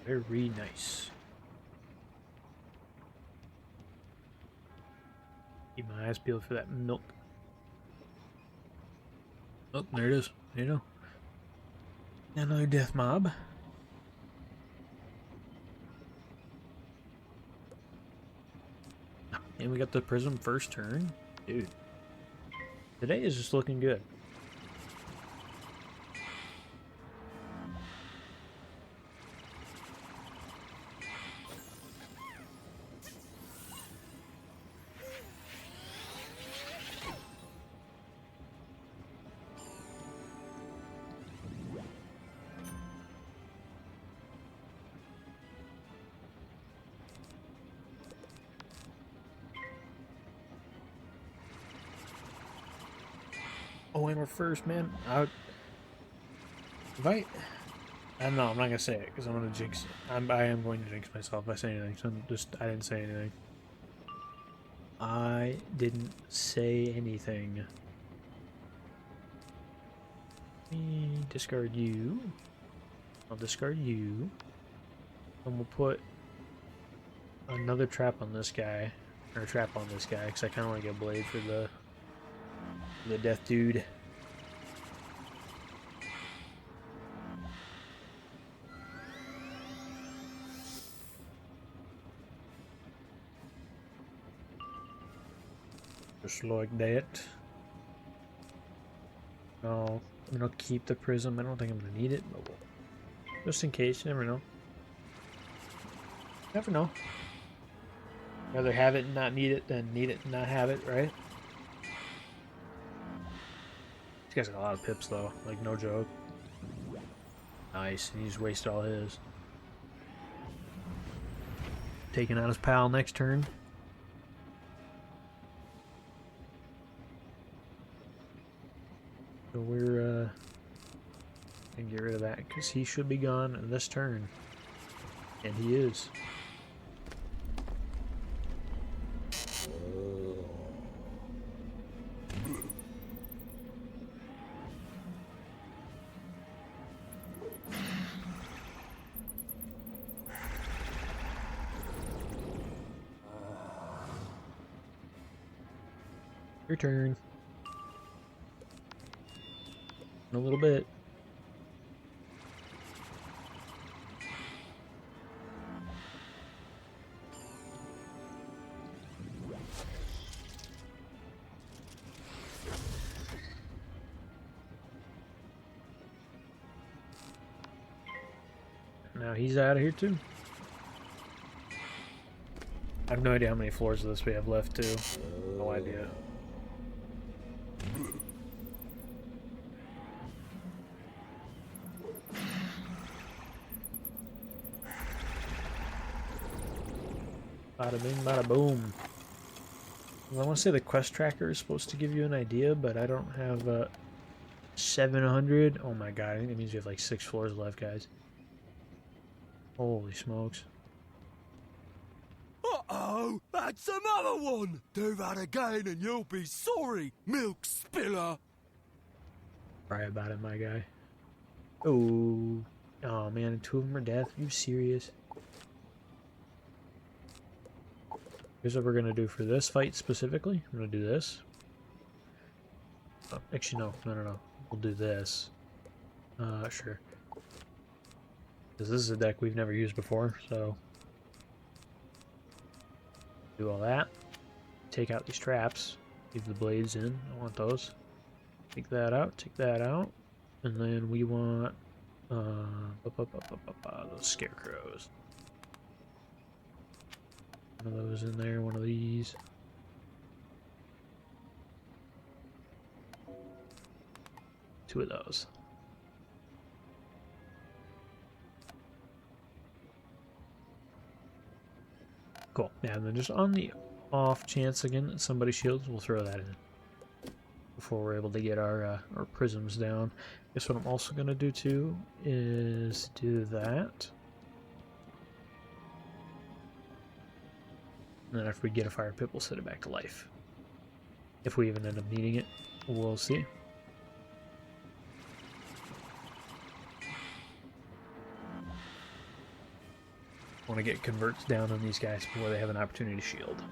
Very nice. Keep my eyes peeled for that milk. Oh, there it is. There you go. Another death mob. And we got the prism first turn. Dude. Today is just looking good. Oh, and we're first, man. I don't know. I'm not gonna say it because I'm gonna jinx. I am going to jinx myself by saying anything. So I didn't say anything. I didn't say anything. Me discard you. I'll discard you. And we'll put another trap on this guy, or a trap on this guy, because I kind of want to get a blade for the death dude. Just like that. No, I'm gonna keep the prism. I don't think I'm gonna need it, but just in case, you never know. Never know. Rather have it and not need it than need it and not have it, right? This guy's got a lot of pips though, like no joke. Nice, and he just wasted all his. Taking out his pal next turn. So we're gonna get rid of that because he should be gone in this turn. And he is. Your turn. In a little bit. Now he's out of here too. I have no idea how many floors of this we have left too. No idea. Bada bing, bada boom. Well, I want to say the quest tracker is supposed to give you an idea, but I don't have 700. Oh my god, I think that means we have like 6 floors left, guys. Holy smokes. Uh-oh! That's another one! Do that again and you'll be sorry, milk spiller! Cry about it, my guy. Oh. Oh man, 2 of them are death. Are you serious? Here's what we're gonna do for this fight specifically. I'm gonna do this. Oh, actually, no. We'll do this. Sure. Because this is a deck we've never used before, so do all that. Take out these traps. Leave the blades in. I want those. Take that out, and then we want those scarecrows. One of those in there, one of these. Two of those. Cool. Yeah, and then just on the off chance again that somebody shields, we'll throw that in before we're able to get our prisms down. Guess what I'm also going to do too is do that. And then after we get a fire pit, we'll set it back to life. If we even end up needing it, we'll see. I want to get converts down on these guys before they have an opportunity to shield.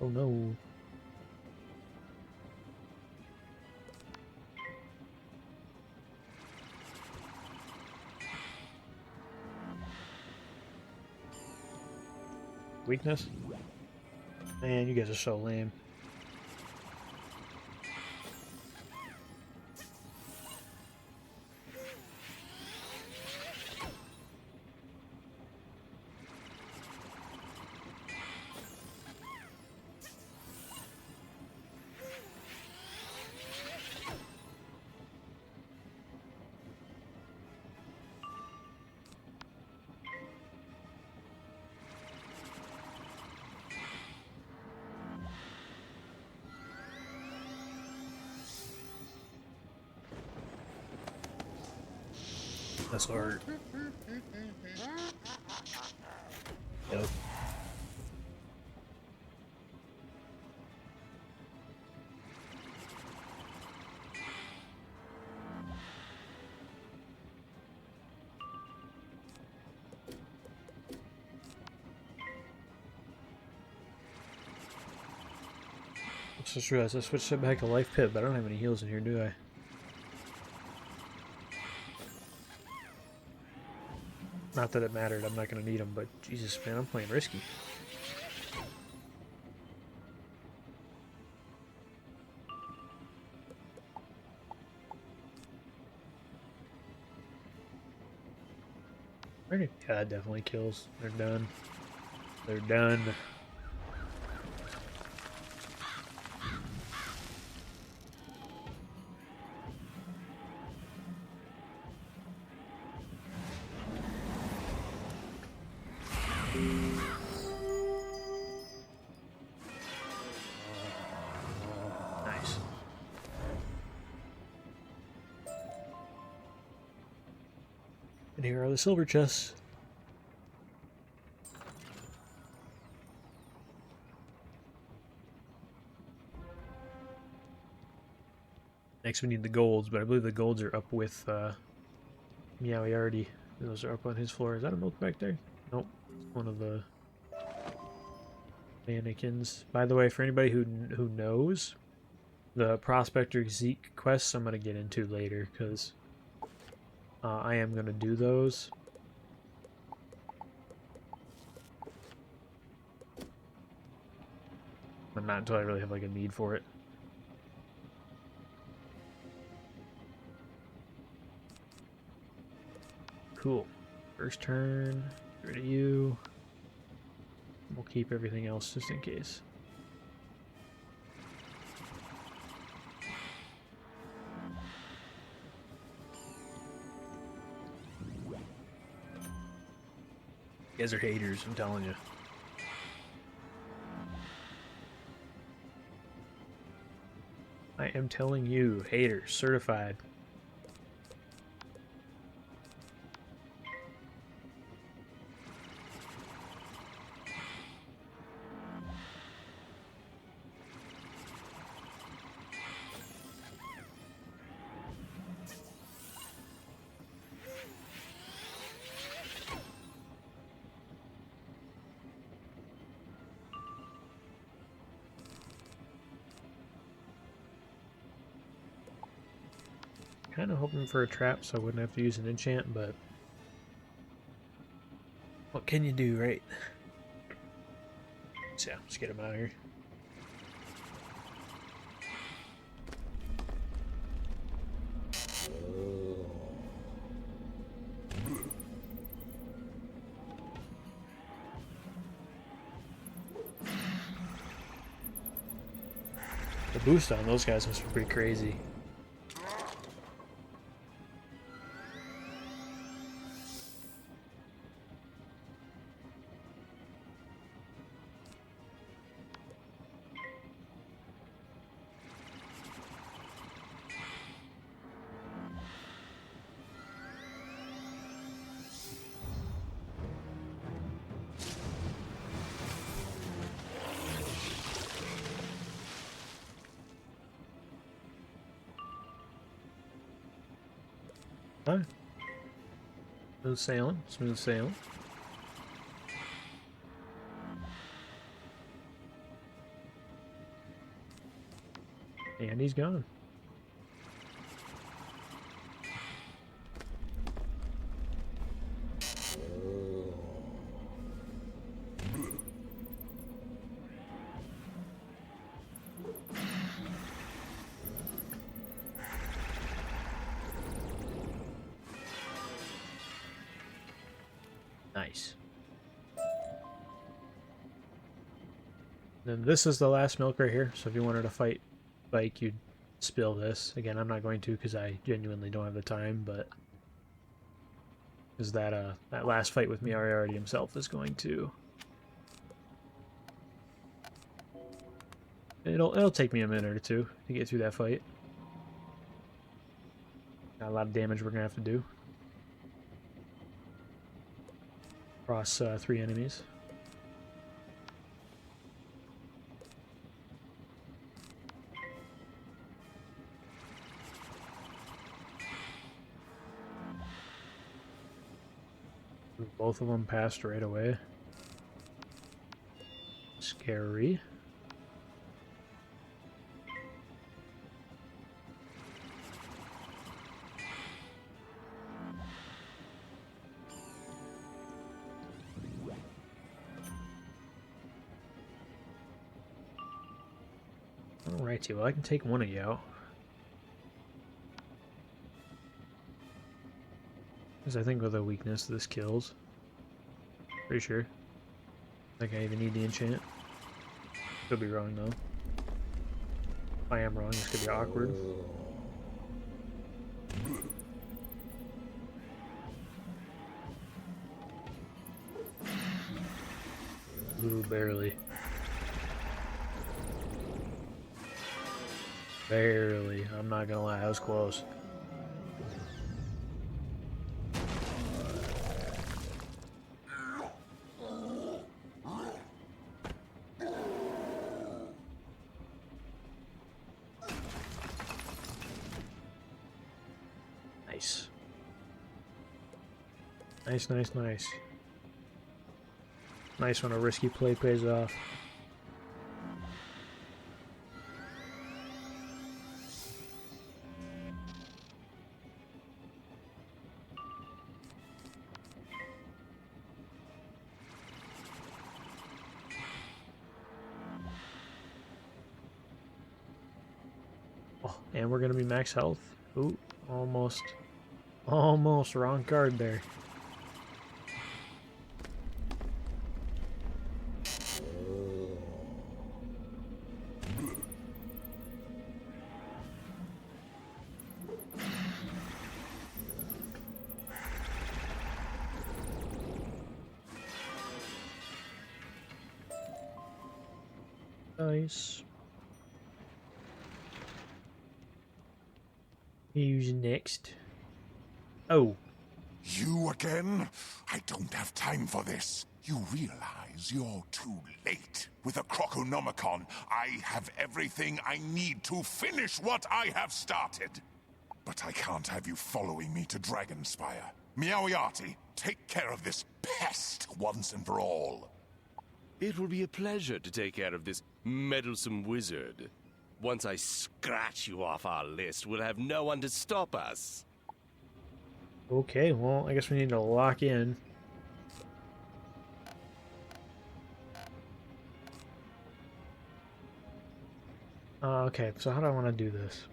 Oh no. Weakness? Man, you guys are so lame. That's hard. Yep. I just realized I switched it back to life pit, but I don't have any heals in here, do I? Not that it mattered, I'm not going to need them, but Jesus, man, I'm playing risky. Yeah, that definitely kills. They're done. They're done. Nice. And here are the silver chests. Next we need the golds, but I believe the golds are up with Meowiarty. Those are up on his floor. Is that a milk back there? Nope. One of the mannequins. By the way, for anybody who knows, the Prospector Zeke quests I'm going to get into later, because I am going to do those. But not until I really have like a need for it. Cool. First turn, get rid of you. We'll keep everything else just in case. You guys are haters, I'm telling you. I am telling you, haters, certified. Kind of hoping for a trap so I wouldn't have to use an enchant, but what can you do, right? So yeah, let's get him out of here. The boost on those guys was pretty crazy. Huh? Smooth sailing, smooth sailing. And he's gone. Nice. Then this is the last milk right here, so if you wanted to fight Bike, you'd spill this. Again, I'm not going to because I genuinely don't have the time, but is that that last fight with Meowiarty himself is going to it'll take me a minute or two to get through that fight. Got a lot of damage we're gonna have to do. Across 3 enemies. Both of them passed right away. Scary. Alrighty, well I can take one of you out. Because I think with a weakness this kills. Pretty sure. I think I even need the enchant. Could be wrong though. If I am wrong, this could be awkward. Ooh, barely. Barely. I'm not gonna lie, I was close. Nice. Nice, nice, nice. Nice when a risky play pays off. Oh, and we're gonna be max health. Ooh, almost. Almost wrong card there. Nice. Who's next? Oh. You again? I don't have time for this. You realize you're too late. With a Krokonomicon, I have everything I need to finish what I have started. But I can't have you following me to Dragonspire. Meowiarty, take care of this pest once and for all. It will be a pleasure to take care of this meddlesome wizard. Once I scratch you off our list, we'll have no one to stop us. Okay, well, I guess we need to lock in. Okay, so how do I want to do this?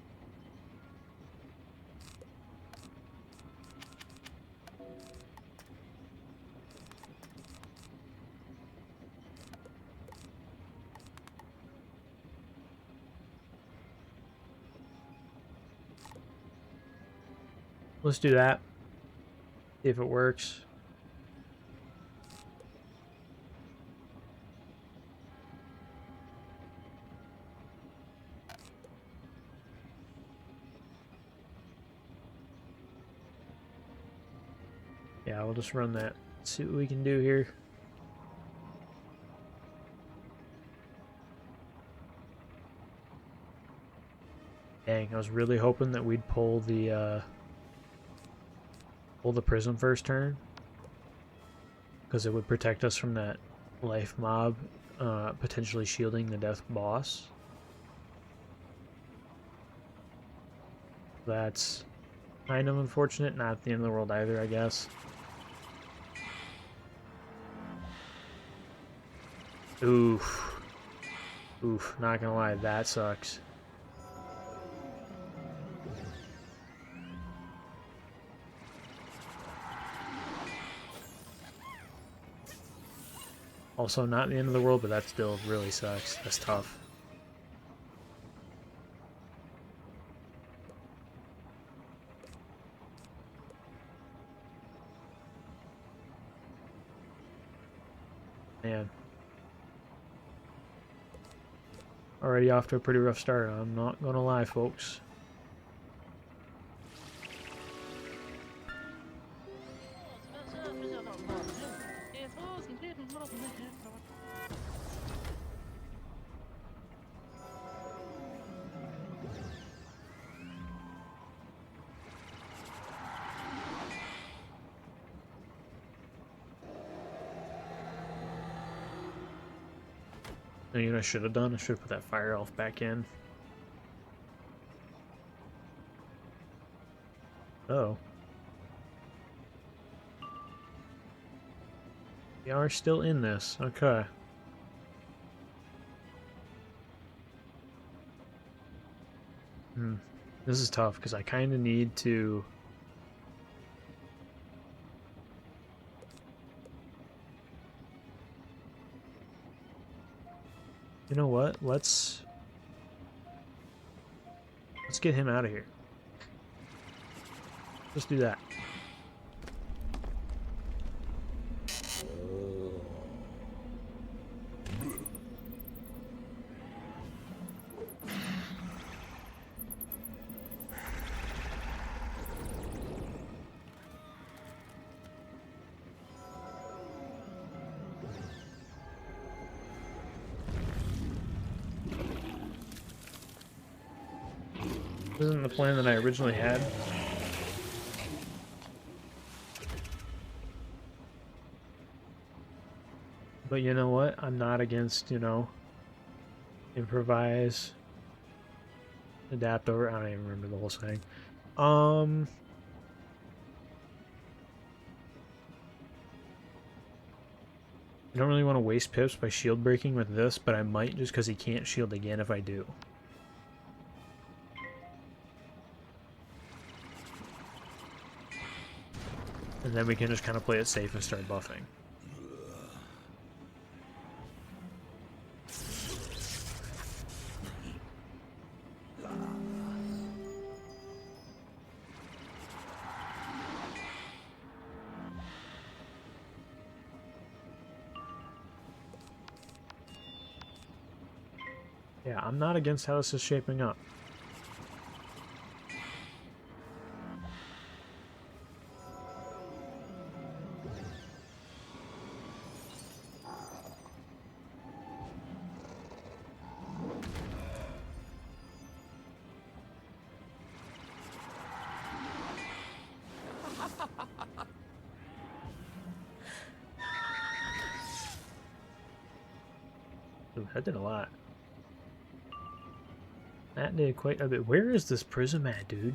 Let's do that. See if it works. Yeah, we'll just run that. See what we can do here. Dang, I was really hoping that we'd pull the pull the prism first turn, because it would protect us from that life mob potentially shielding the death boss. That's kind of unfortunate, not the end of the world either, I guess. Oof. Oof, not gonna lie, that sucks. Also, not the end of the world, but that still really sucks. That's tough. Man. Already off to a pretty rough start, I'm not gonna lie, folks. You know what I should have done? I should have put that fire elf back in. Oh. We are still in this. Okay. This is tough because I kind of need to... You know what? Let's get him out of here. Let's do that. This isn't the plan that I originally had. But you know what? I'm not against, you know, improvise, adapt over. I don't even remember the whole saying. I don't really want to waste pips by shield breaking with this, but I might just because he can't shield again if I do. And then we can just kind of play it safe and start buffing. Yeah, I'm not against how this is shaping up. Ooh, that did a lot. That did quite a bit. Where is this prism at, dude?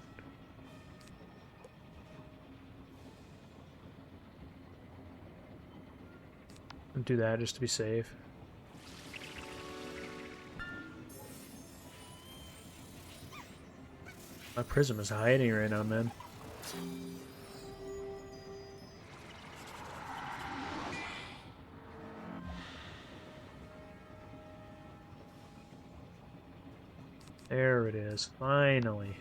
I'll do that just to be safe. My prism is hiding right now, man. There it is, finally.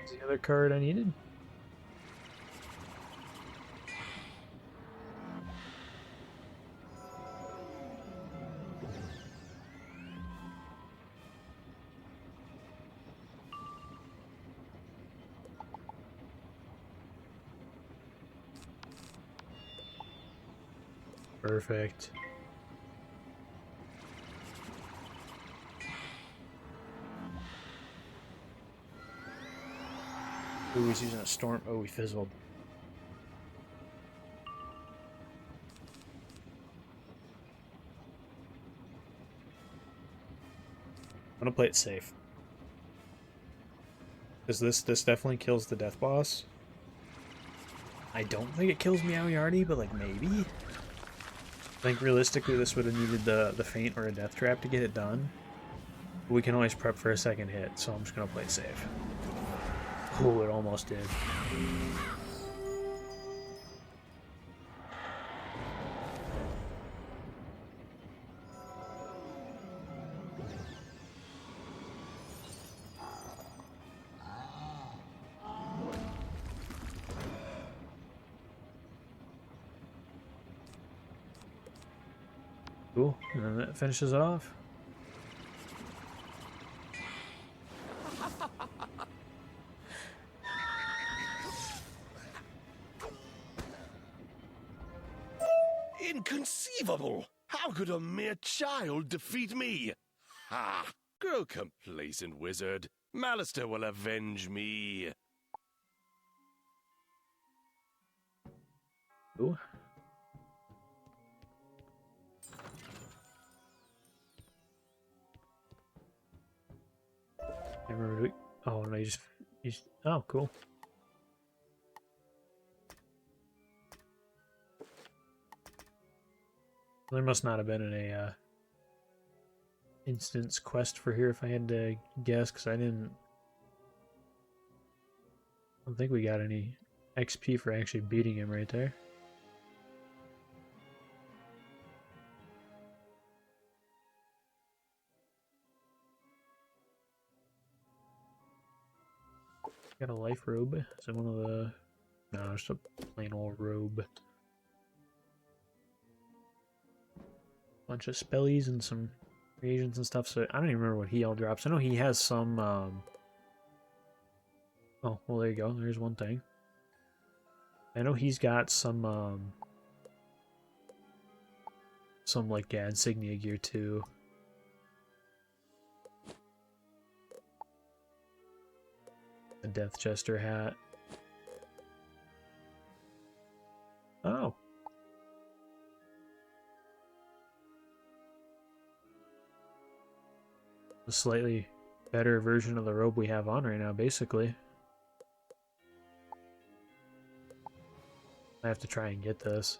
Is the other card I needed? Perfect. Ooh, he's using a storm. Oh, he fizzled. I'm gonna play it safe. Because this definitely kills the death boss. I don't think it kills Meowiarty, but like maybe? I think realistically this would have needed the feint or a death trap to get it done. But we can always prep for a second hit, so I'm just gonna play it safe. Oh, it almost did. Cool, and then that finishes it off. Inconceivable! How could a mere child defeat me? Ha! Grow complacent, wizard. Malistaire will avenge me. Ooh. I remember. Oh no, you just. Oh, cool. There must not have been a instance quest for here if I had to guess, because I don't think we got any XP for actually beating him right there. Got a life robe. Is it one of the... No, just a plain old robe. Bunch of spellies and some reagents and stuff, so I don't even remember what he all drops. I know he has some, Oh, well there you go, there's one thing. I know he's got some like, yeah, insignia gear too. A Death Jester hat. Oh. A slightly better version of the robe we have on right now, basically. I have to try and get this.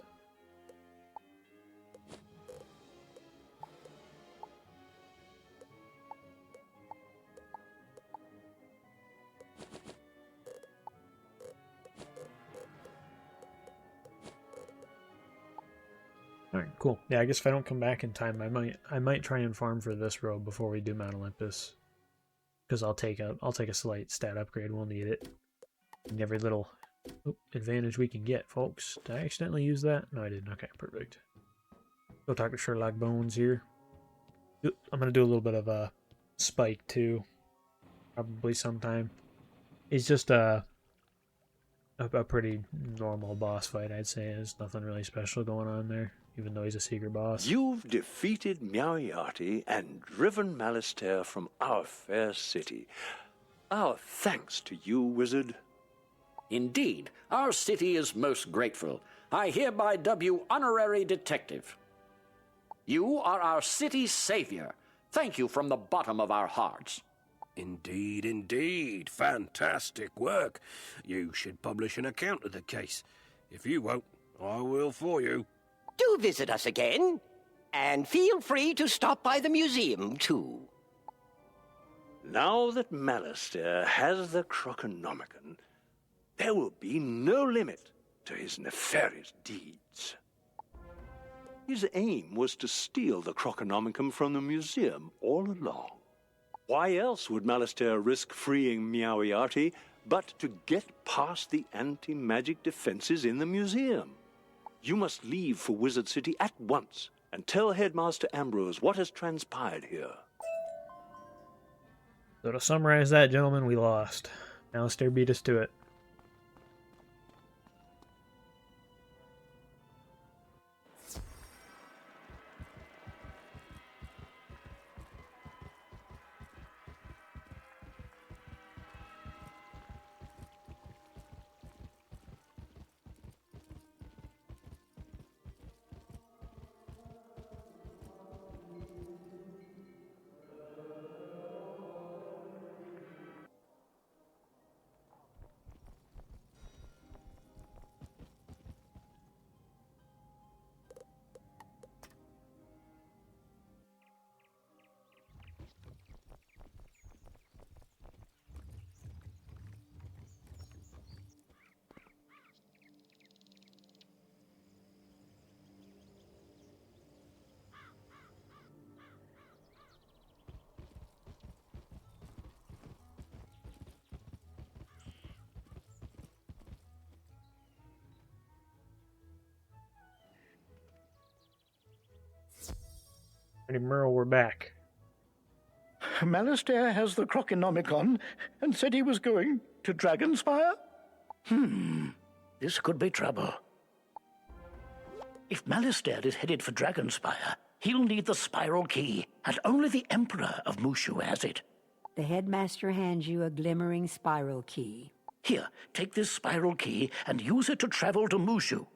Alright, cool. Yeah, I guess if I don't come back in time, I might try and farm for this robe before we do Mount Olympus. Because I'll take a slight stat upgrade, we'll need it. And every little advantage we can get, folks. Did I accidentally use that? No, I didn't. Okay, perfect. Go talk to Sherlock Bones here. I'm gonna do a little bit of a Spike too. Probably sometime. It's just a pretty normal boss fight, I'd say. There's nothing really special going on there, even though he's a secret boss. You've defeated Meowiarty and driven Malistaire from our fair city. Our thanks to you, wizard. Indeed, our city is most grateful. I hereby dub you honorary detective. You are our city's savior. Thank you from the bottom of our hearts. Indeed, indeed. Fantastic work. You should publish an account of the case. If you won't, I will for you. Do visit us again, and feel free to stop by the museum, too. Now that Malistaire has the Krokonomicon, there will be no limit to his nefarious deeds. His aim was to steal the Krokonomicon from the museum all along. Why else would Malistaire risk freeing Meowiarty but to get past the anti-magic defenses in the museum? You must leave for Wizard City at once and tell Headmaster Ambrose what has transpired here. So to summarize that, gentlemen, we lost. Malistaire beat us to it. Hey, Merle, we're back. Malistaire has the Krokonomicon and said he was going to Dragonspire? This could be trouble. If Malistaire is headed for Dragonspire, he'll need the spiral key, and only the Emperor of Mushu has it. The headmaster hands you a glimmering spiral key. Here, take this spiral key and use it to travel to Mushu.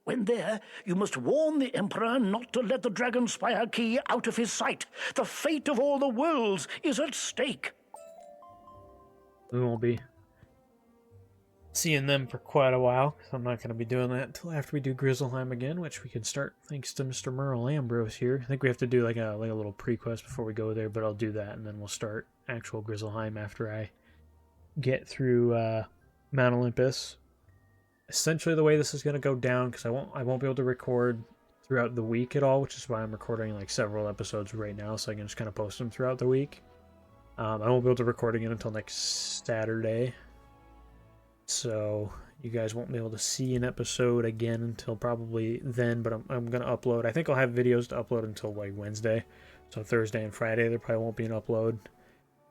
When there, you must warn the Emperor not to let the Dragonspire key out of his sight. The fate of all the worlds is at stake. We won't be seeing them for quite a while, because I'm not going to be doing that until after we do Grizzleheim again, which we can start thanks to Mr. Merle Ambrose here. I think we have to do like a little pre-quest before we go there, but I'll do that, and then we'll start actual Grizzleheim after I get through Mount Olympus. Essentially, the way this is going to go down, because I won't be able to record throughout the week at all, which is why I'm recording like several episodes right now, so I can just kind of post them throughout the week. I won't be able to record again until next Saturday, so you guys won't be able to see an episode again until probably then, but I'm going to upload. I think I'll have videos to upload until like Wednesday, so Thursday and Friday there probably won't be an upload,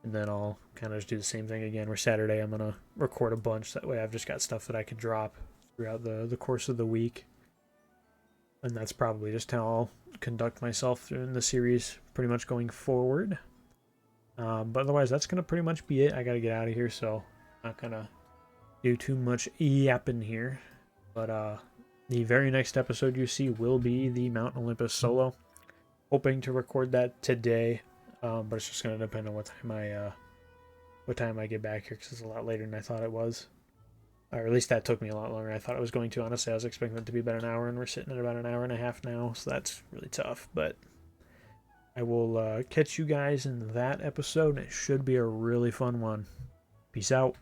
and then I'll kind of just do the same thing again, where Saturday I'm going to record a bunch, that way I've just got stuff that I can drop throughout the course of the week, and that's probably just how I'll conduct myself in the series pretty much going forward. But otherwise, that's going to pretty much be it. I got to get out of here, so I'm not going to do too much yapping here. But the very next episode you see will be the Mount Olympus solo. Hoping to record that today, but it's just going to depend on what time I get back here, because it's a lot later than I thought it was. Or at least that took me a lot longer than I thought it was going to. Honestly, I was expecting it to be about an hour, and we're sitting at about an hour and a half now, so that's really tough. But I will catch you guys in that episode. It should be a really fun one. Peace out.